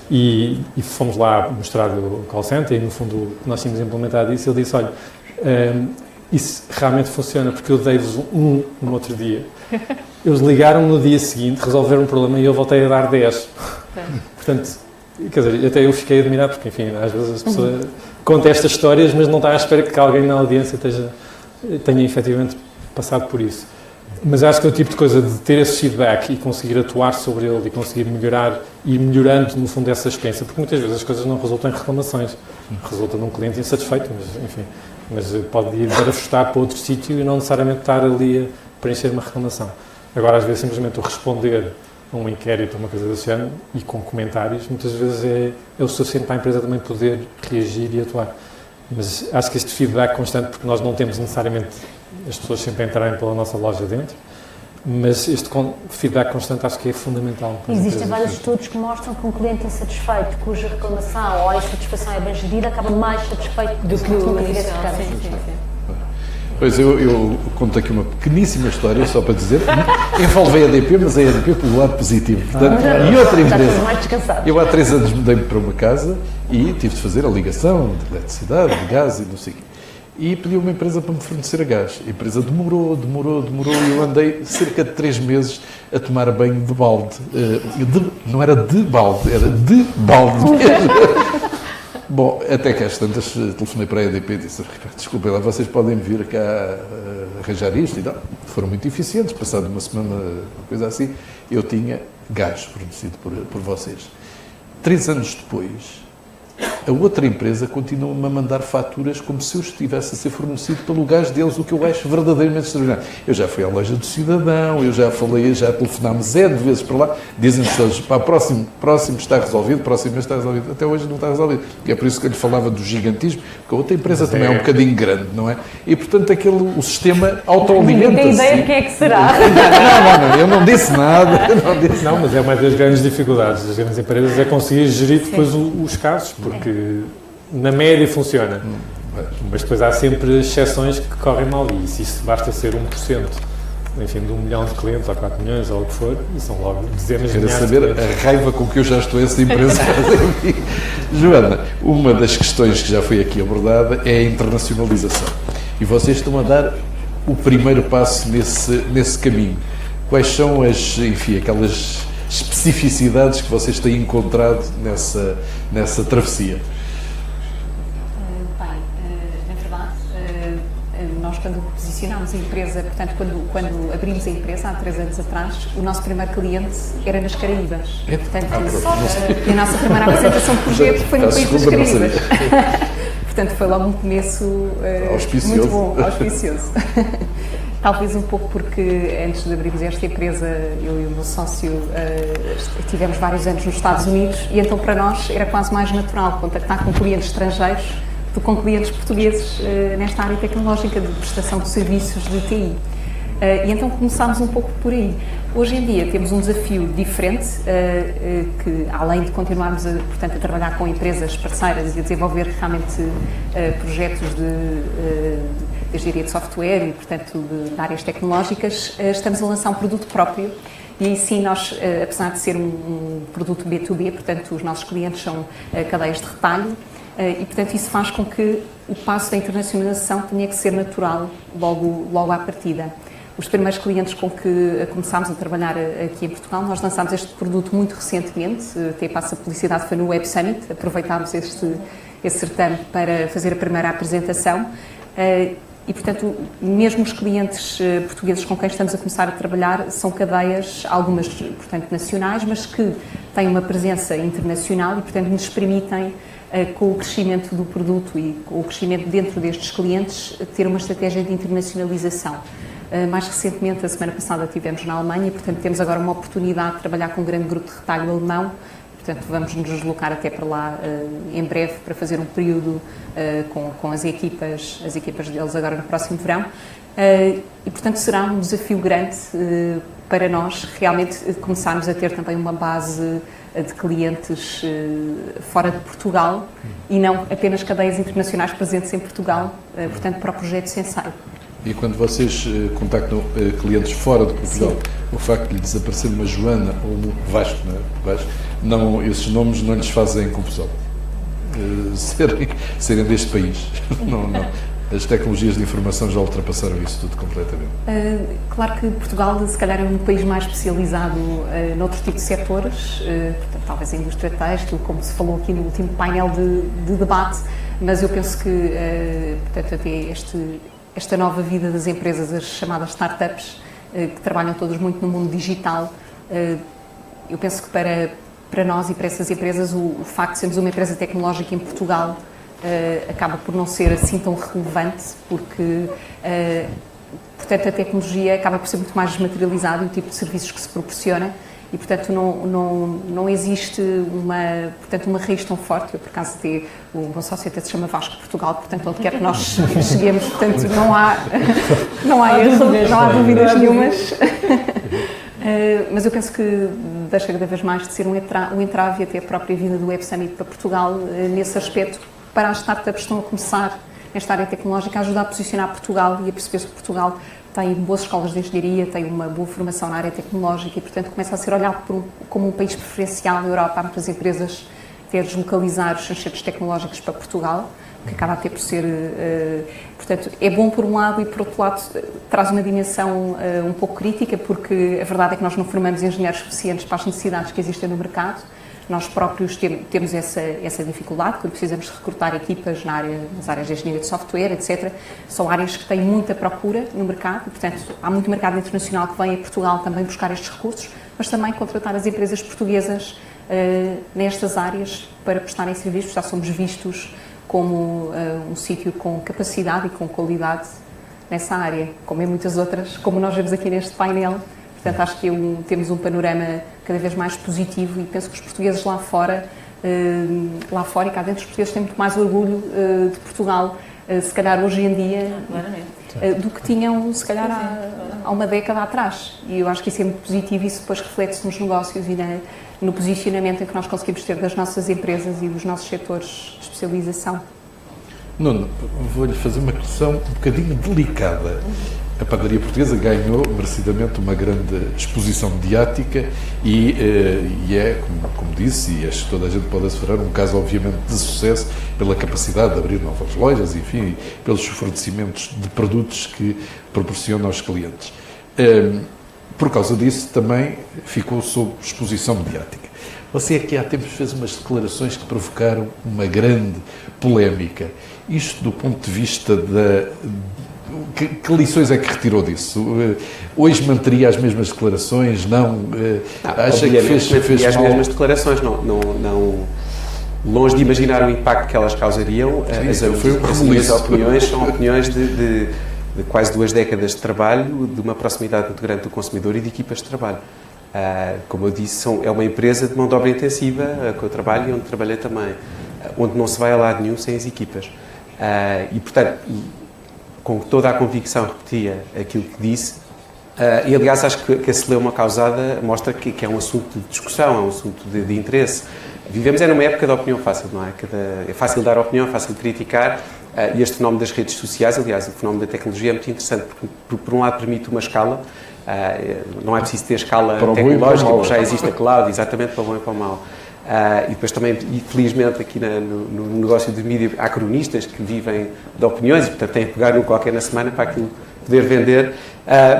e fomos lá mostrar-lhe o call center e, no fundo, nós tínhamos implementado isso. Ele disse, olha, isso realmente funciona porque eu dei-vos no outro dia. Eles ligaram no dia seguinte, resolveram o problema e eu voltei a dar 10. Portanto, quer dizer, até eu fiquei admirado porque, enfim, às vezes as pessoas contam estas histórias, mas não está à espera que alguém na audiência tenha efetivamente passado por isso. Mas acho que é o tipo de coisa de ter esse feedback e conseguir atuar sobre ele e conseguir melhorar e ir melhorando, no fundo, essa experiência, porque muitas vezes as coisas não resultam em reclamações, resulta num cliente insatisfeito, mas, enfim, mas pode ir barafustar para outro sítio e não necessariamente estar ali a preencher uma reclamação. Agora, às vezes, simplesmente o responder a um inquérito, uma coisa desse género, e com comentários, muitas vezes é o suficiente para a empresa também poder reagir e atuar. Mas acho que este feedback constante, porque nós não temos necessariamente as pessoas sempre a entrarem pela nossa loja dentro, Mas este feedback constante acho que é fundamental. Existem vários estudos que mostram que um cliente insatisfeito, cuja reclamação ou a insatisfação é bem gerida, acaba mais satisfeito do que o inicial. Pois eu conto aqui uma pequeníssima história, só para dizer, envolve a EDP, mas a EDP pelo lado positivo. Portanto, e outra empresa. Mais descansado. Eu há 3 anos mudei-me para uma casa e tive de fazer a ligação de eletricidade, de gás e não sei o quê. E pedi a uma empresa para me fornecer a gás. A empresa demorou e eu andei cerca de 3 meses a tomar banho de balde. Não era de balde, era de balde mesmo. Bom, até que às tantas telefonei para a EDP e disse: desculpem lá, vocês podem vir cá arranjar isto e tal. Foram muito eficientes, passado uma semana, coisa assim, eu tinha gás fornecido por vocês. 3 anos depois, a outra empresa continua-me a mandar faturas como se eu estivesse a ser fornecido pelo gás deles, o que eu acho verdadeiramente extraordinário. Eu já fui à loja do cidadão, eu já falei, já telefonámos de vezes para lá, dizem-nos todos, pá, próximo está resolvido, próximo mês está resolvido. Até hoje não está resolvido. E é por isso que eu lhe falava do gigantismo, porque a outra empresa também é um bocadinho grande, não é? E, portanto, o sistema autoalimenta-se. Não tem ideia de quem é que será. Não, eu não disse nada. Não, mas é uma das grandes dificuldades das grandes empresas, é conseguir gerir depois os casos, porque na média funciona, mas depois há sempre exceções que correm mal, e se isso basta ser 1%, enfim, de 1 milhão de clientes ou 4 milhões ou o que for, e são logo dezenas de milhares de saber a raiva com que eu já estou essa empresa. Joana, uma das questões que já foi aqui abordada é a internacionalização, e vocês estão a dar o primeiro passo nesse caminho. Quais são aquelas especificidades que vocês têm encontrado nessa travessia? Na verdade, nós quando posicionámos a empresa, portanto, quando abrimos a empresa há 3 anos atrás, o nosso primeiro cliente era nas Caraíbas. Portanto, a nossa primeira apresentação de projeto foi no país das Caraíbas. Portanto, foi logo um começo muito bom, auspicioso. Talvez um pouco porque antes de abrirmos esta empresa, eu e o meu sócio tivemos vários anos nos Estados Unidos, e então para nós era quase mais natural contactar com clientes estrangeiros do que com clientes portugueses nesta área tecnológica de prestação de serviços de TI. E então começámos um pouco por aí. Hoje em dia temos um desafio diferente, que além de continuarmos a trabalhar com empresas parceiras e a desenvolver realmente projetos de engenharia de software e, portanto, de áreas tecnológicas, estamos a lançar um produto próprio. E aí sim, nós, apesar de ser um produto B2B, portanto, os nossos clientes são cadeias de retalho, e, portanto, isso faz com que o passo da internacionalização tenha que ser natural logo à partida. Os primeiros clientes com que começámos a trabalhar aqui em Portugal, nós lançámos este produto muito recentemente, até passa a publicidade, foi no Web Summit, aproveitámos esse certame para fazer a primeira apresentação. E, portanto, mesmo os clientes portugueses com quem estamos a começar a trabalhar são cadeias, algumas, portanto, nacionais, mas que têm uma presença internacional e, portanto, nos permitem, com o crescimento do produto e com o crescimento dentro destes clientes, ter uma estratégia de internacionalização. Mais recentemente, a semana passada, estivemos na Alemanha e, portanto, temos agora uma oportunidade de trabalhar com um grande grupo de retalho alemão. Portanto, vamos nos deslocar até para lá em breve para fazer um período com as equipas deles agora no próximo verão. E, portanto, será um desafio grande para nós realmente começarmos a ter também uma base de clientes fora de Portugal e não apenas cadeias internacionais presentes em Portugal, portanto, para o projeto Sensei. E quando vocês contactam clientes fora de Portugal, o facto de lhe desaparecer uma Joana ou um Vasco, não, esses nomes não lhes fazem confusão. Serem deste país. Não. As tecnologias de informação já ultrapassaram isso tudo completamente. Claro que Portugal, se calhar, é um país mais especializado noutro tipo de setores, portanto, talvez a indústria têxtil, como se falou aqui no último painel de debate, mas eu penso que, portanto, até esta nova vida das empresas, as chamadas startups, que trabalham todas muito no mundo digital, eu penso que para nós e para essas empresas o facto de sermos uma empresa tecnológica em Portugal acaba por não ser assim tão relevante, porque, portanto, a tecnologia acaba por ser muito mais desmaterializada e o tipo de serviços que se proporciona, e, portanto, não existe uma raiz tão forte. Eu, por acaso, o meu sócio até se chama Vasco Portugal, portanto, onde quer que nós cheguemos, portanto, não há erro, não há dúvidas nenhumas. Mas eu penso que deixa cada vez mais de ser um entrave, até a própria vinda do Web Summit para Portugal, nesse aspecto, para as startups que estão a começar nesta área tecnológica, a ajudar a posicionar Portugal e a perceber que Portugal tem boas escolas de engenharia, tem uma boa formação na área tecnológica e, portanto, começa a ser olhado como um país preferencial na Europa. Há muitas empresas a deslocalizar os seus centros tecnológicos para Portugal, que acaba a ter por ser... portanto, é bom por um lado e, por outro lado, traz uma dimensão um pouco crítica, porque a verdade é que nós não formamos engenheiros suficientes para as necessidades que existem no mercado. Nós próprios temos essa dificuldade, quando precisamos de recrutar equipas nas áreas de engenharia de software, etc. São áreas que têm muita procura no mercado e, portanto, há muito mercado internacional que vem a Portugal também buscar estes recursos, mas também contratar as empresas portuguesas nestas áreas para prestarem serviços. Já somos vistos como um sítio com capacidade e com qualidade nessa área, como em muitas outras, como nós vemos aqui neste painel. Portanto, acho que temos um panorama cada vez mais positivo e penso que os portugueses lá fora e cá dentro, os portugueses têm muito mais orgulho de Portugal, se calhar hoje em dia, do que tinham, se calhar, há uma década atrás. E eu acho que isso é muito positivo e isso depois reflete-se nos negócios e no posicionamento em que nós conseguimos ter das nossas empresas e dos nossos setores de especialização. Nuno, vou-lhe fazer uma questão um bocadinho delicada. A padaria portuguesa ganhou merecidamente uma grande exposição mediática e é, como disse, e acho que toda a gente pode asseverar, um caso obviamente de sucesso pela capacidade de abrir novas lojas, enfim, pelos fornecimentos de produtos que proporciona aos clientes. Por causa disso também ficou sob exposição mediática. Você aqui há tempos fez umas declarações que provocaram uma grande polémica. Isto do ponto de vista que lições é que retirou disso? Hoje manteria as mesmas declarações? Não? Acha que fez as mal? mesmas declarações? Não, longe de imaginar o impacto que elas causariam. As minhas opiniões são opiniões de quase 2 décadas de trabalho, de uma proximidade muito grande do consumidor e de equipas de trabalho. Como eu disse, é uma empresa de mão de obra intensiva que eu trabalho e onde trabalhei também, onde não se vai a lado nenhum sem as equipas. E, portanto, com toda a convicção repetia aquilo que disse, e aliás acho que a celeuma causada mostra que é um assunto de discussão, é um assunto de interesse. Vivemos numa época da opinião fácil, não é? É fácil dar opinião, é fácil criticar, e este fenómeno das redes sociais, aliás, o fenómeno da tecnologia é muito interessante, porque por um lado permite uma escala, não é preciso ter escala tecnológica, porque já existe a cloud, exatamente, para o bom e para o mau. E depois também, felizmente, aqui no negócio de mídia, há cronistas que vivem de opiniões e, portanto, têm que pegar um qualquer na semana para aquilo poder vender.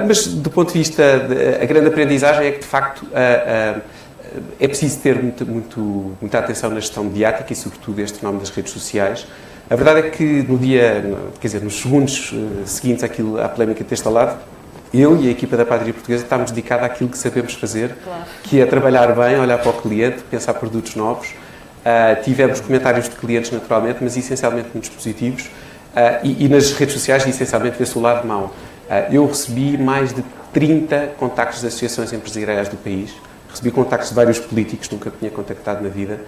Mas, do ponto de vista, a grande aprendizagem é que, de facto, é preciso ter muita atenção na gestão mediática e, sobretudo, este fenómeno das redes sociais. A verdade é que nos segundos seguintes à polémica ter instalado, eu e a equipa da Padaria Portuguesa estamos dedicados àquilo que sabemos fazer, claro, que é trabalhar bem, olhar para o cliente, pensar produtos novos. Tivemos comentários de clientes, naturalmente, mas essencialmente muito positivos. E nas redes sociais, essencialmente, vê-se o lado mau. Eu recebi mais de 30 contactos de associações empresariais do país, recebi contactos de vários políticos, nunca tinha contactado na vida.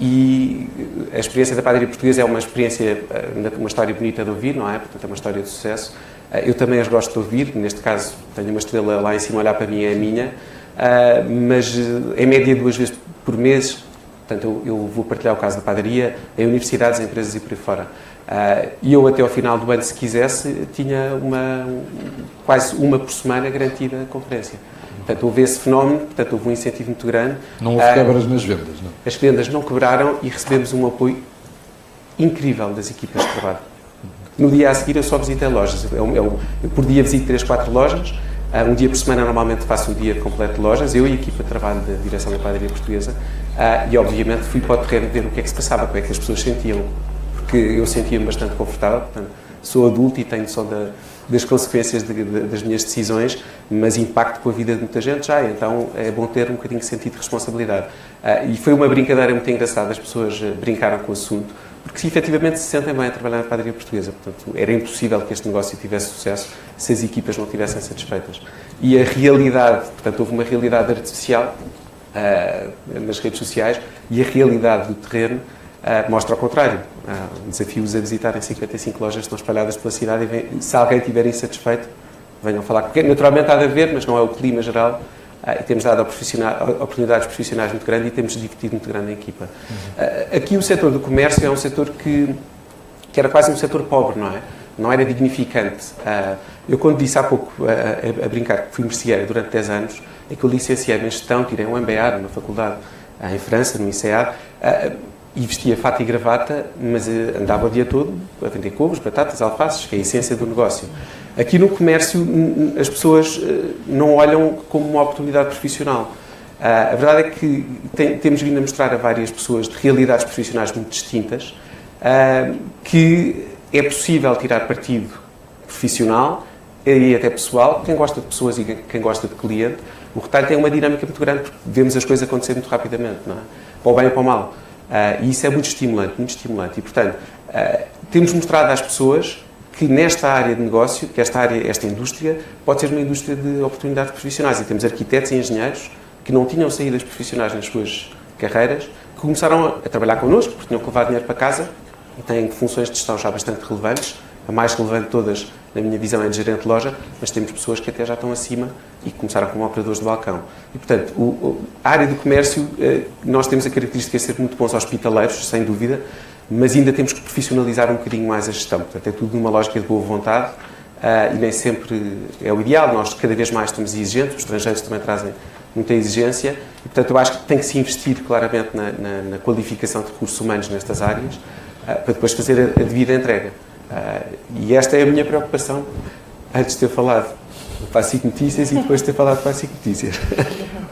E a experiência da Padaria Portuguesa é uma experiência, uma história bonita de ouvir, não é? Portanto, é uma história de sucesso. Eu também as gosto de ouvir, neste caso tenho uma estrela lá em cima a olhar para mim, é a minha, mas em média 2 vezes por mês, portanto eu vou partilhar o caso da padaria em universidades, em empresas e por aí fora. E eu até ao final do ano, se quisesse, tinha quase uma por semana garantida a conferência. Portanto, houve esse fenómeno, portanto houve um incentivo muito grande. Não houve quebras nas vendas, não? As vendas não quebraram e recebemos um apoio incrível das equipas de trabalho. No dia a seguir eu só visitei lojas. Eu por dia visito 3, 4 lojas. Um dia por semana normalmente faço um dia completo de lojas. Eu e a equipa de trabalho da direção da Padaria Portuguesa. E obviamente fui para o terreno ver o que é que se passava, como é que as pessoas sentiam. Porque eu sentia-me bastante confortável. Portanto, sou adulto e tenho noção das consequências das minhas decisões, mas impacto com a vida de muita gente já. Então é bom ter um bocadinho de sentido de responsabilidade. E foi uma brincadeira muito engraçada. As pessoas brincaram com o assunto. porque efetivamente se sentem bem a trabalhar na padaria portuguesa. Portanto, era impossível que este negócio tivesse sucesso se as equipas não estivessem satisfeitas. E a realidade, portanto, houve uma realidade artificial nas redes sociais e a realidade do terreno mostra ao contrário. Desafio-os a visitarem 55 lojas que estão espalhadas pela cidade e se alguém estiver insatisfeito, venham falar. Porque naturalmente há de haver, mas não é o clima geral. E temos dado oportunidades profissionais muito grandes e temos dividido muito grande a equipa. Aqui o setor do comércio é um setor que era quase um setor pobre, não é? Não era dignificante. Eu, quando disse há pouco, a brincar, que fui merceeiro durante 10 anos, é que eu licenciei-me em gestão, tirei um MBA na faculdade em França, no ICEA, e vestia fato e gravata, mas andava o dia todo a vender couves, batatas, alfaces, que é a essência do negócio. Aqui no comércio, as pessoas não olham como uma oportunidade profissional. A verdade é que temos vindo a mostrar a várias pessoas de realidades profissionais muito distintas que é possível tirar partido profissional e até pessoal, quem gosta de pessoas e quem gosta de cliente. O retalho tem uma dinâmica muito grande porque vemos as coisas acontecer muito rapidamente, não é? Para o bem ou para o mal. E isso é muito estimulante, muito estimulante. E, portanto, temos mostrado às pessoas que nesta área de negócio, que esta indústria, pode ser uma indústria de oportunidades profissionais. E temos arquitetos e engenheiros que não tinham saídas profissionais nas suas carreiras, que começaram a trabalhar connosco, porque tinham que levar dinheiro para casa e têm funções de gestão já bastante relevantes. A mais relevante de todas, na minha visão, é de gerente de loja, mas temos pessoas que até já estão acima e que começaram como operadores de balcão. E, portanto, a área do comércio, nós temos a característica de ser muito bons hospitaleiros, sem dúvida, mas ainda temos que profissionalizar um bocadinho mais a gestão. Portanto, é tudo numa lógica de boa vontade e nem sempre é o ideal. Nós cada vez mais estamos exigentes, os estrangeiros também trazem muita exigência e, portanto, eu acho que tem que se investir claramente na qualificação de recursos humanos nestas áreas para depois fazer a devida entrega. E esta é a minha preocupação antes de ter falado para a SIC Notícias e depois de ter falado para a SIC Notícias.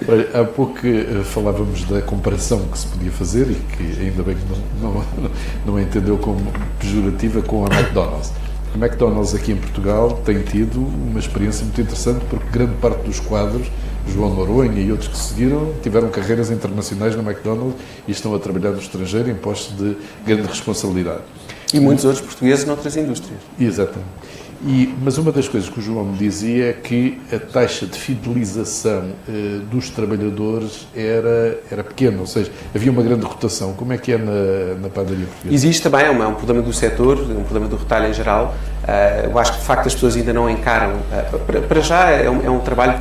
Olha, há pouco falávamos da comparação que se podia fazer e que ainda bem que não entendeu como pejorativa com a McDonald's. A McDonald's aqui em Portugal tem tido uma experiência muito interessante porque grande parte dos quadros, João Noronha e outros que seguiram, tiveram carreiras internacionais na McDonald's e estão a trabalhar no estrangeiro em postos de grande responsabilidade. E muitos outros portugueses noutras indústrias. Exatamente. Mas uma das coisas que o João me dizia é que a taxa de fidelização dos trabalhadores era pequena, ou seja, havia uma grande rotação. Como é que é na padaria portuguesa? Existe também, é um problema do setor, um problema do retalho em geral. Eu acho que, de facto, as pessoas ainda não encaram. Para já, é um trabalho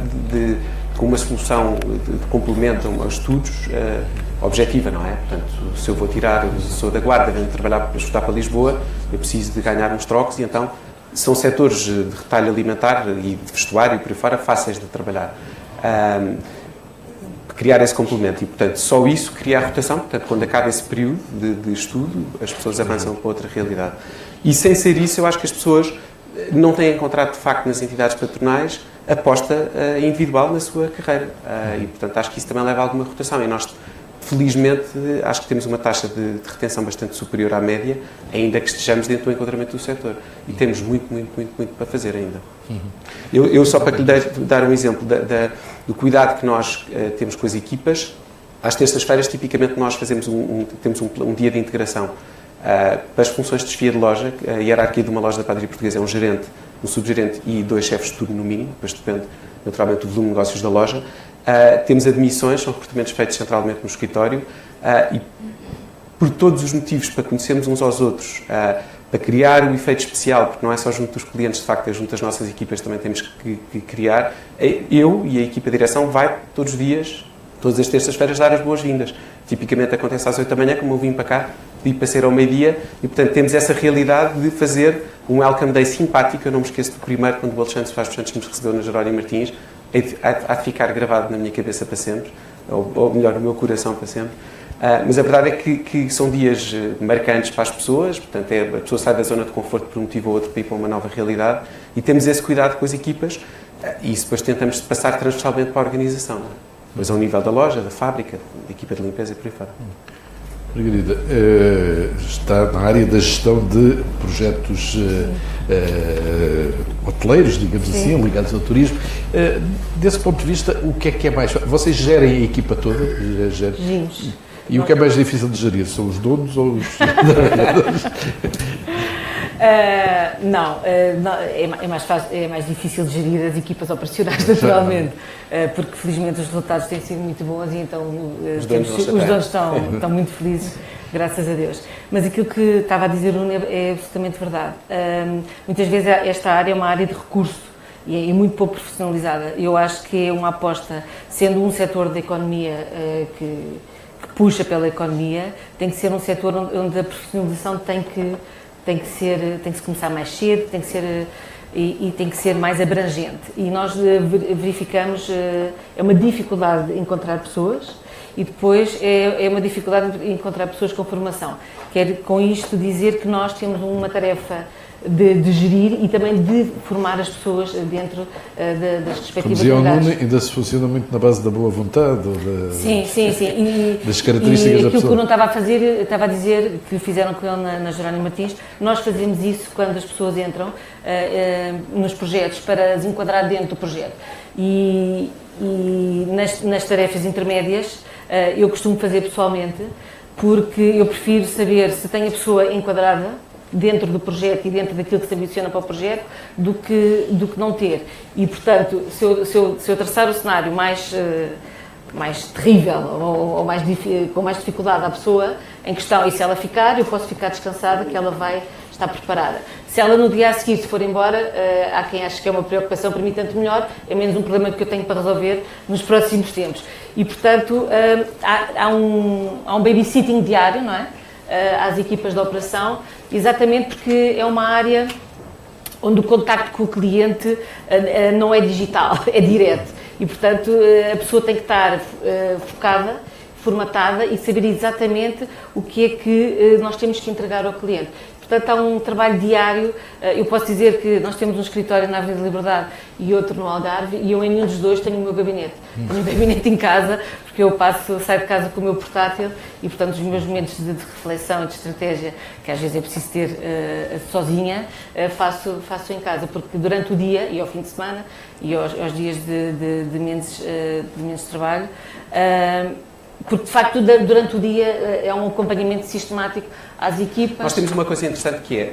com uma solução de complemento aos estudos objetiva, não é? Portanto, se eu sou da Guarda, venho trabalhar para estudar para Lisboa, eu preciso de ganhar uns trocos e então são setores de retalho alimentar e de vestuário e por aí fora fáceis de trabalhar. Criar esse complemento e, portanto, só isso cria a rotação. Portanto, quando acaba esse período de estudo, as pessoas avançam para outra realidade. E sem ser isso, eu acho que as pessoas não têm encontrado, de facto, nas entidades patronais aposta individual na sua carreira. E, portanto, acho que isso também leva a alguma rotação. E nós, felizmente, acho que temos uma taxa de retenção bastante superior à média, ainda que estejamos dentro do enquadramento do setor. E temos muito para fazer ainda. Eu só para lhe dar um exemplo do cuidado que nós temos com as equipas, às terças-feiras, tipicamente, nós temos um dia de integração para as funções de chefia de loja. A hierarquia de uma loja da padaria portuguesa é um gerente, um subgerente e 2 chefes de turno no mínimo, depois depende naturalmente do volume de negócios da loja. Temos admissões, são recrutamentos feitos centralmente no escritório e por todos os motivos, para conhecermos uns aos outros, para criar um efeito especial, porque não é só junto dos clientes, de facto, é junto das nossas equipas também temos que criar. Eu e a equipa de direção vai todos os dias, todas as terças-feiras, dar as boas-vindas. Tipicamente acontece às 8 da manhã, como eu vim para cá, pedi para ser ao meio-dia e, portanto, temos essa realidade de fazer um welcome day simpático. Eu não me esqueço do primeiro, quando o Alexandre Soares Santos nos recebeu na Jerónimo Martins, há de ficar gravado na minha cabeça para sempre, ou melhor, no meu coração para sempre. Mas a verdade é que são dias marcantes para as pessoas, portanto, a pessoa sai da zona de conforto por um motivo ou outro para ir para uma nova realidade e temos esse cuidado com as equipas e isso depois tentamos passar transversalmente para a organização, mas ao nível da loja, da fábrica, da equipa de limpeza e por aí fora. Margarida, está na área da gestão de projetos hoteleiros, digamos assim, ligados ao turismo. Desse ponto de vista, o que é mais... Vocês gerem a equipa toda? Gerimos. E o que é mais difícil de gerir? São os donos ou os trabalhadores? Não, é mais difícil de gerir as equipas operacionais, naturalmente, porque felizmente os resultados têm sido muito bons e então os donos estão muito felizes, graças a Deus. Mas aquilo que estava a dizer o Nuno é absolutamente verdade. Muitas vezes esta área é uma área de recurso e é muito pouco profissionalizada. Eu acho que é uma aposta, sendo um setor da economia que puxa pela economia, tem que ser um setor onde a profissionalização tem que se começar mais cedo, tem que ser mais abrangente. E nós verificamos, é uma dificuldade encontrar pessoas e depois é uma dificuldade encontrar pessoas com formação. Quero com isto dizer que nós temos uma tarefa de gerir e também de formar as pessoas dentro das respectivas unidades. Ainda se funciona muito na base da boa vontade ou sim. das características da pessoa. Aquilo que eu não estava a dizer, que fizeram com ele na Jerónimo Martins, nós fazemos isso quando as pessoas entram nos projetos para as enquadrar dentro do projeto. E nas tarefas intermédias eu costumo fazer pessoalmente, porque eu prefiro saber se tem a pessoa enquadrada dentro do projeto e dentro daquilo que se ambiciona para o projeto, do que não ter. E, portanto, se eu traçar o cenário mais terrível ou com mais dificuldade à pessoa em questão, e se ela ficar, eu posso ficar descansada que ela vai estar preparada. Se ela no dia a seguir se for embora, há quem ache que é uma preocupação, para mim tanto melhor, é menos um problema que eu tenho para resolver nos próximos tempos. E, portanto, há um babysitting diário, não é? Às equipas de operação, exatamente porque é uma área onde o contacto com o cliente não é digital, é direto. E, portanto, a pessoa tem que estar focada, formatada e saber exatamente o que é que nós temos que entregar ao cliente. Portanto, há um trabalho diário. Eu posso dizer que nós temos um escritório na Avenida da Liberdade e outro no Algarve, e eu em nenhum dos dois tenho o meu gabinete. Tenho um gabinete em casa, porque eu saio de casa com o meu portátil e, portanto, os meus momentos de reflexão e de estratégia, que às vezes é preciso ter sozinha, faço em casa, porque durante o dia e ao fim de semana e aos dias de menos trabalho, porque, de facto, durante o dia é um acompanhamento sistemático às equipas. Nós temos uma coisa interessante que é,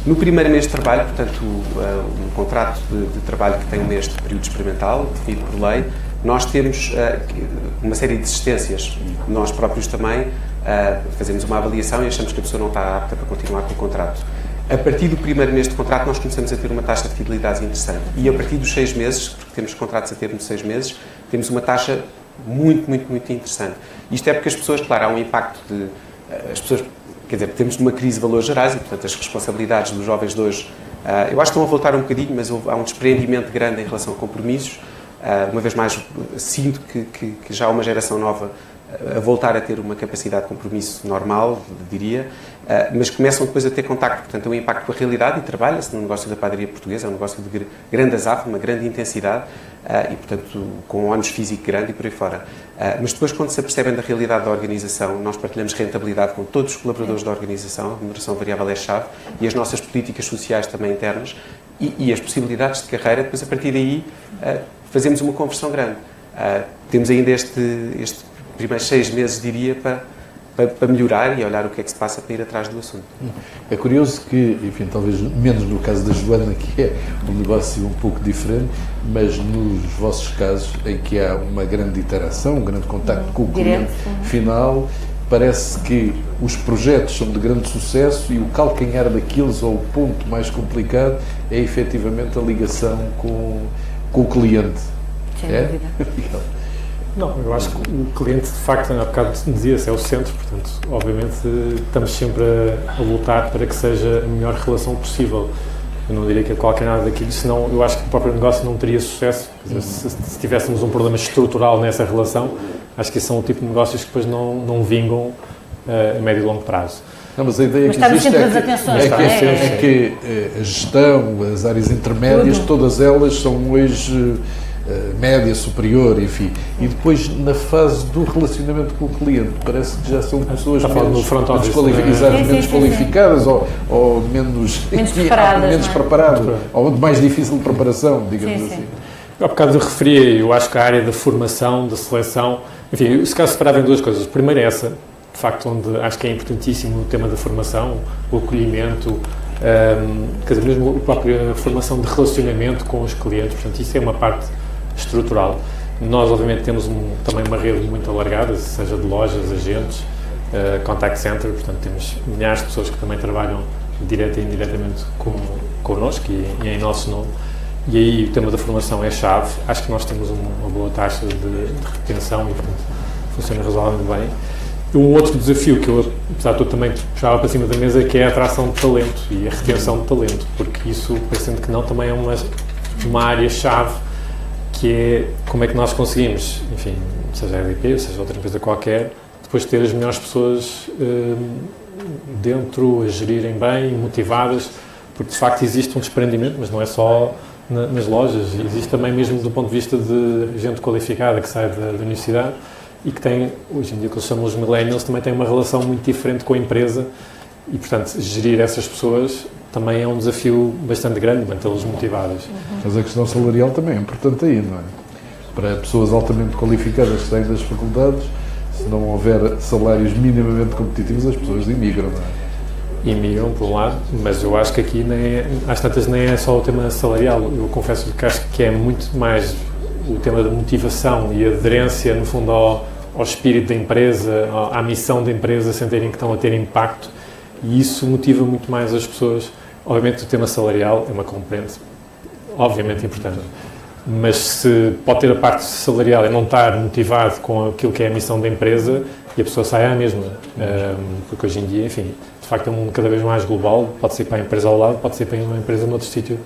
no primeiro mês de trabalho, portanto, um contrato de trabalho que tem um mês de período experimental, definido por lei, nós temos uma série de existências. Nós próprios também fazemos uma avaliação e achamos que a pessoa não está apta para continuar com o contrato. A partir do primeiro mês de contrato, nós começamos a ter uma taxa de fidelidade interessante. E a partir dos 6 meses, porque temos contratos a termo de 6 meses, temos uma taxa muito interessante. Isto é porque as pessoas, claro, há um impacto as pessoas, quer dizer, temos uma crise de valores gerais e, portanto, as responsabilidades dos jovens de hoje, eu acho que estão a voltar um bocadinho, mas há um desprendimento grande em relação a compromissos. Uma vez mais, sinto que já há uma geração nova a voltar a ter uma capacidade de compromisso normal, diria, mas começam depois a ter contacto, portanto, é um impacto com a realidade e trabalha-se no negócio da padaria portuguesa, é um negócio de grande azafo, uma grande intensidade e, portanto, com um ónus físico grande e por aí fora. Mas depois, quando se apercebem da realidade da organização, nós partilhamos rentabilidade com todos os colaboradores da organização, a remuneração variável é chave, e as nossas políticas sociais também internas, e as possibilidades de carreira, depois, a partir daí, fazemos uma conversão grande. Temos ainda este primeiros 6 meses, diria, para melhorar e olhar o que é que se passa para ir atrás do assunto. É curioso que, enfim, talvez menos no caso da Joana, que é um negócio um pouco diferente, mas nos vossos casos, em que há uma grande interação, um grande contacto com o cliente final, parece que os projetos são de grande sucesso e o calcanhar daqueles, ou o ponto mais complicado, é efetivamente a ligação com o cliente. Sem dúvida. Não, eu acho que o cliente, de facto, há bocado dizia-se, é o centro, portanto, obviamente, estamos sempre a lutar para que seja a melhor relação possível. Eu não diria que é qualquer nada daquilo, senão eu acho que o próprio negócio não teria sucesso. Quer dizer, se tivéssemos um problema estrutural nessa relação, acho que esses são o tipo de negócios que depois não vingam a médio e longo prazo. Não, mas a ideia que existe é que a gestão, as áreas intermédias, todas elas são hoje média, superior, enfim. E depois, na fase do relacionamento com o cliente, parece que já são pessoas menos qualificadas ou menos preparadas, ou de mais difícil preparação, digamos assim. Há bocado eu referia, eu acho que a área da formação, da seleção, enfim, se calhar separava em duas coisas. Primeiro é essa, de facto, onde acho que é importantíssimo o tema da formação, o acolhimento, quer dizer, mesmo a própria formação de relacionamento com os clientes, portanto, isso é uma parte estrutural. Nós, obviamente, temos também uma rede muito alargada, seja de lojas, agentes, contact center, portanto, temos milhares de pessoas que também trabalham direta e indiretamente connosco e em nosso nome. E aí o tema da formação é chave. Acho que nós temos uma boa taxa de retenção e, portanto, funciona razoavelmente bem. Um outro desafio que eu, apesar de tudo, também puxava para cima da mesa, que é a atração de talento e a retenção de talento, porque isso, parecendo que não, também é uma área-chave, que é como é que nós conseguimos, enfim, seja a EDP, ou seja outra empresa qualquer, depois ter as melhores pessoas dentro, a gerirem bem, motivadas, porque de facto existe um desprendimento, mas não é só nas lojas, existe também mesmo do ponto de vista de gente qualificada que sai da universidade e que tem, hoje em dia que eles chamam os millennials, também tem uma relação muito diferente com a empresa e, portanto, gerir essas pessoas também é um desafio bastante grande, mantê-las motivadas. Mas a questão salarial também é importante aí, não é? Para pessoas altamente qualificadas que saem das faculdades, se não houver salários minimamente competitivos, as pessoas imigram, não é? Imigram, por um lado, mas eu acho que aqui às tantas nem é só o tema salarial. Eu confesso que acho que é muito mais o tema da motivação e aderência, no fundo, ao espírito da empresa, à missão da empresa, sentirem que estão a ter impacto, e isso motiva muito mais as pessoas. Obviamente o tema salarial é uma componente obviamente importante, mas se pode ter a parte salarial e não estar motivado com aquilo que é a missão da empresa, e a pessoa sai à mesma, porque hoje em dia, enfim, de facto é um mundo cada vez mais global, pode ser para a empresa ao lado, pode ser para uma empresa noutro sítio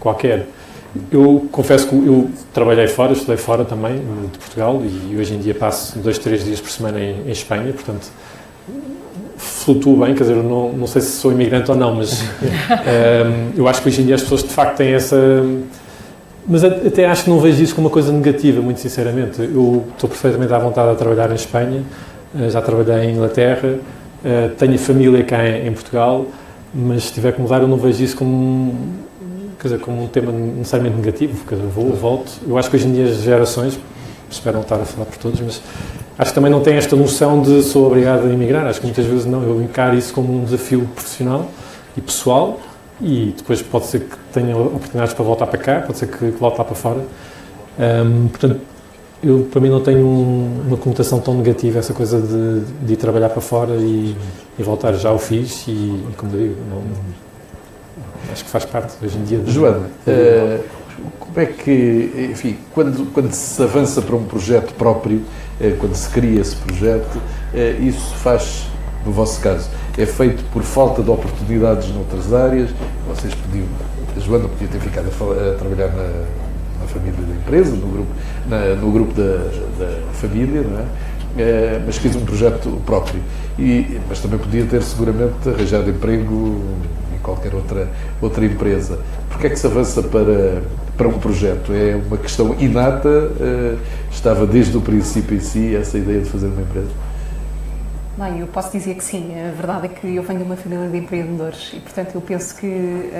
qualquer. Eu confesso que eu trabalhei fora, estudei fora também, de Portugal, e hoje em dia passo 2-3 dias por semana em Espanha, portanto flutuo bem, quer dizer, eu não sei se sou imigrante ou não, mas eu acho que hoje em dia as pessoas de facto têm essa... Mas até acho que não vejo isso como uma coisa negativa, muito sinceramente. Eu estou perfeitamente à vontade a trabalhar em Espanha, já trabalhei em Inglaterra, tenho família cá em Portugal, mas se tiver que mudar eu não vejo isso como, quer dizer, como um tema necessariamente negativo, quer dizer, vou, volto. Eu acho que hoje em dia as gerações, espero não estar a falar por todos, mas acho que também não têm esta noção de sou obrigado a emigrar. Acho que muitas vezes não, eu encaro isso como um desafio profissional e pessoal, e depois pode ser que tenha oportunidades para voltar para cá, pode ser que volte lá para fora. Portanto, eu para mim não tenho uma conotação tão negativa essa coisa de ir trabalhar para fora e voltar. Já o fiz e como digo, acho que faz parte hoje em dia. Joana, como é que, enfim, quando se avança para um projeto próprio, quando se cria esse projeto, isso faz, no vosso caso, é feito por falta de oportunidades noutras áreas? Vocês podiam, a Joana podia ter ficado a trabalhar na família da empresa, no grupo da família, não é? Mas quis um projeto próprio. Mas também podia ter seguramente arranjado emprego em qualquer outra empresa. Porquê é que se avança para um projeto? É uma questão inata? Estava desde o princípio em si essa ideia de fazer uma empresa? Bem, eu posso dizer que sim. A verdade é que eu venho de uma família de empreendedores e, portanto, eu penso que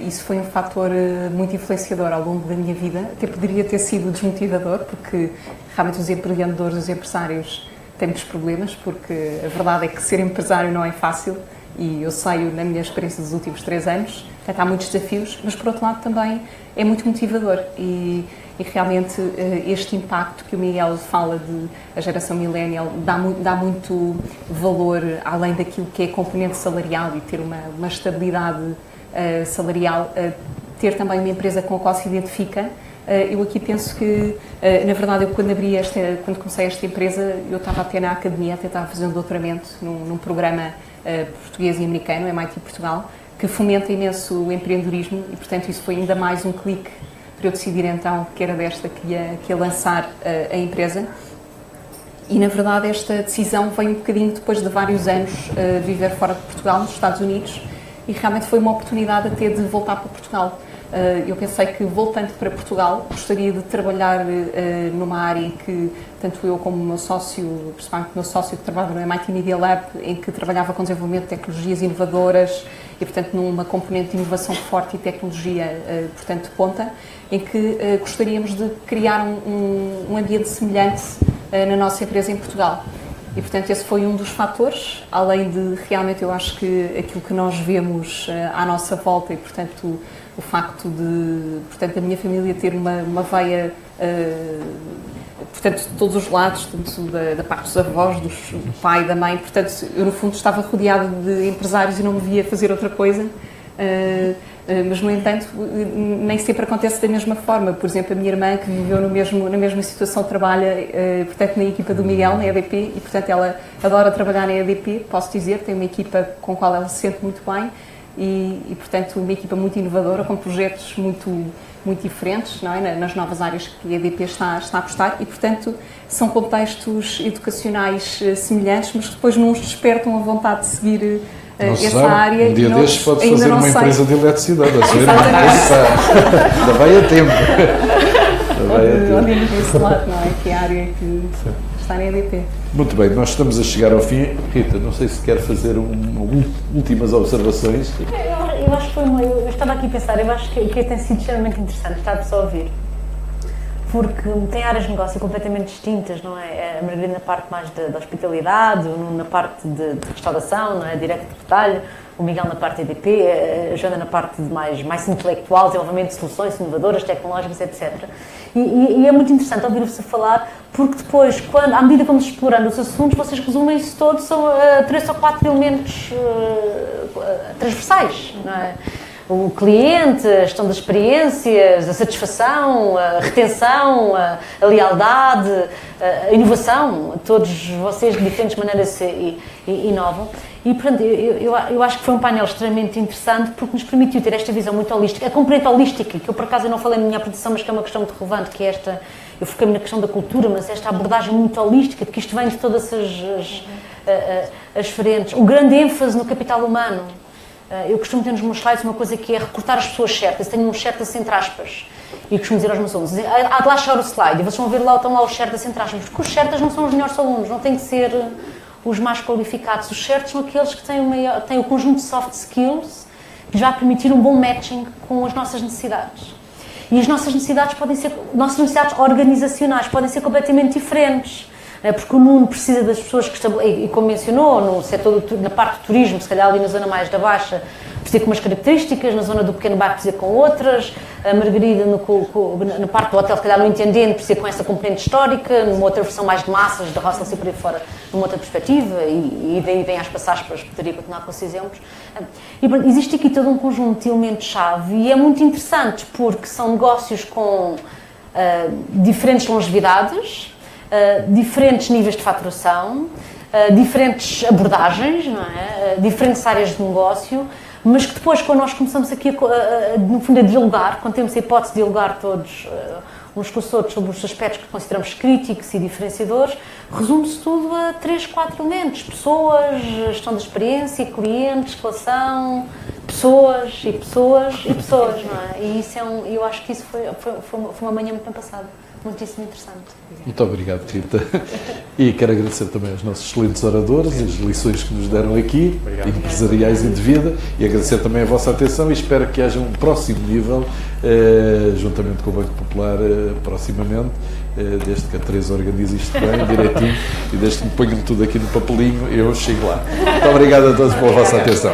isso foi um fator muito influenciador ao longo da minha vida. Até poderia ter sido desmotivador, porque realmente os empreendedores, os empresários têm muitos problemas, porque a verdade é que ser empresário não é fácil e eu sei, na minha experiência dos últimos 3 anos, há muitos desafios, mas por outro lado também é muito motivador e realmente este impacto que o Miguel fala de a geração millennial dá muito valor além daquilo que é componente salarial e ter uma estabilidade salarial, ter também uma empresa com a qual se identifica. Eu aqui penso que, na verdade, eu quando comecei esta empresa, eu estava até na academia, até estava a fazer um doutoramento num programa português e americano, MIT Portugal, que fomenta imenso o empreendedorismo e, portanto, isso foi ainda mais um clique para eu decidir então que era desta que ia lançar a empresa. E, na verdade, esta decisão veio um bocadinho depois de vários anos viver fora de Portugal, nos Estados Unidos, e realmente foi uma oportunidade até de voltar para Portugal. eu pensei que, voltando para Portugal, gostaria de trabalhar numa área em que, tanto eu como o meu sócio, principalmente o meu sócio que trabalha no MIT Media Lab, em que trabalhava com desenvolvimento de tecnologias inovadoras e, portanto, numa componente de inovação forte e tecnologia, portanto, de ponta, em que gostaríamos de criar um ambiente semelhante na nossa empresa em Portugal. E, portanto, esse foi um dos fatores, além de, realmente, eu acho que aquilo que nós vemos à nossa volta e, portanto, o facto de, portanto, a minha família ter uma veia, portanto, de todos os lados, tanto da parte dos avós, do pai, da mãe, portanto, eu, no fundo, estava rodeado de empresários e não me via fazer outra coisa. Mas, no entanto, nem sempre acontece da mesma forma. Por exemplo, a minha irmã, que viveu na mesma situação, trabalha, portanto, na equipa do Miguel, na EDP, e, portanto, ela adora trabalhar na EDP, posso dizer, tem uma equipa com a qual ela se sente muito bem e, portanto, uma equipa muito inovadora, com projetos muito diferentes, não é? Nas novas áreas que a EDP está a apostar e, portanto, são contextos educacionais semelhantes, mas que depois não os despertam a vontade de seguir essa área. Um dia destes pode fazer uma empresa de eletricidade, a sua irmã. Ainda vai a tempo. Olhamos desse lado, não é? Que é a área que está na EDP. Muito bem, nós estamos a chegar ao fim. Rita, não sei se quer fazer últimas observações. Eu acho que foi eu estava aqui a pensar, eu acho que tem sido extremamente interessante estar-vos a ouvir. Porque tem áreas de negócio completamente distintas, não é? A Margarida na parte mais da hospitalidade, o Nuno na parte de restauração, não é? Direto de retalho, o Miguel na parte EDP, a Joana na parte de mais intelectual, desenvolvimento de soluções inovadoras, tecnológicas, etc. E é muito interessante ouvir-vos a falar, porque depois, à medida que vamos explorando os assuntos, vocês resumem isso todos, são 3 ou 4 elementos transversais, não é? O cliente, a gestão das experiências, a satisfação, a retenção, a lealdade, a inovação, todos vocês de diferentes maneiras inovam. E, portanto, eu acho que foi um painel extremamente interessante porque nos permitiu ter esta visão muito holística, a componente holística, que eu por acaso não falei na minha apresentação, mas que é uma questão muito relevante, que é esta, eu foquei-me na questão da cultura, mas esta abordagem muito holística, de que isto vem de todas as frentes, o grande ênfase no capital humano. Eu costumo ter nos meus slides uma coisa que é recrutar as pessoas certas. Tenho uns certas entre aspas. E costumo dizer aos meus alunos, há de lá achar o slide, e vocês vão ver lá, estão lá os certas entre aspas, porque os certas não são os melhores alunos, não têm que ser os mais qualificados. Os certos são aqueles que têm o conjunto de soft skills que já permitir um bom matching com as nossas necessidades. E as nossas necessidades necessidades organizacionais podem ser completamente diferentes. Porque o Nuno precisa das pessoas que e como mencionou, no setor na parte do turismo, se calhar ali na zona mais da Baixa, precisa com umas características, na zona do pequeno bairro precisa com outras, a Margarida na parte do hotel, se calhar no intendente, precisa com essa componente histórica, numa outra versão mais de massas, da Hostel por aí fora, numa outra perspectiva, e daí vem às passagens, poderia continuar com esses exemplos. E existe aqui todo um conjunto de elementos-chave e é muito interessante porque são negócios com diferentes longevidades, diferentes níveis de faturação, diferentes abordagens, não é? Diferentes áreas de negócio, mas que depois, quando nós começamos aqui, no fundo, a dialogar, quando temos a hipótese de dialogar todos uns com os outros sobre os aspectos que consideramos críticos e diferenciadores, resume-se tudo a 3, 4 elementos: pessoas, gestão da experiência, clientes, relação, pessoas, não é? E isso eu acho que isso foi uma manhã muito bem passada. Muitíssimo interessante. Muito obrigado, Rita. E quero agradecer também aos nossos excelentes oradores e as lições que nos deram aqui, empresariais e de vida, e agradecer também a vossa atenção e espero que haja um próximo nível, juntamente com o Banco Popular, proximamente, desde que a Teresa organize isto bem, direitinho, e desde que me ponham tudo aqui no papelinho, eu chego lá. Muito obrigado a todos pela vossa atenção.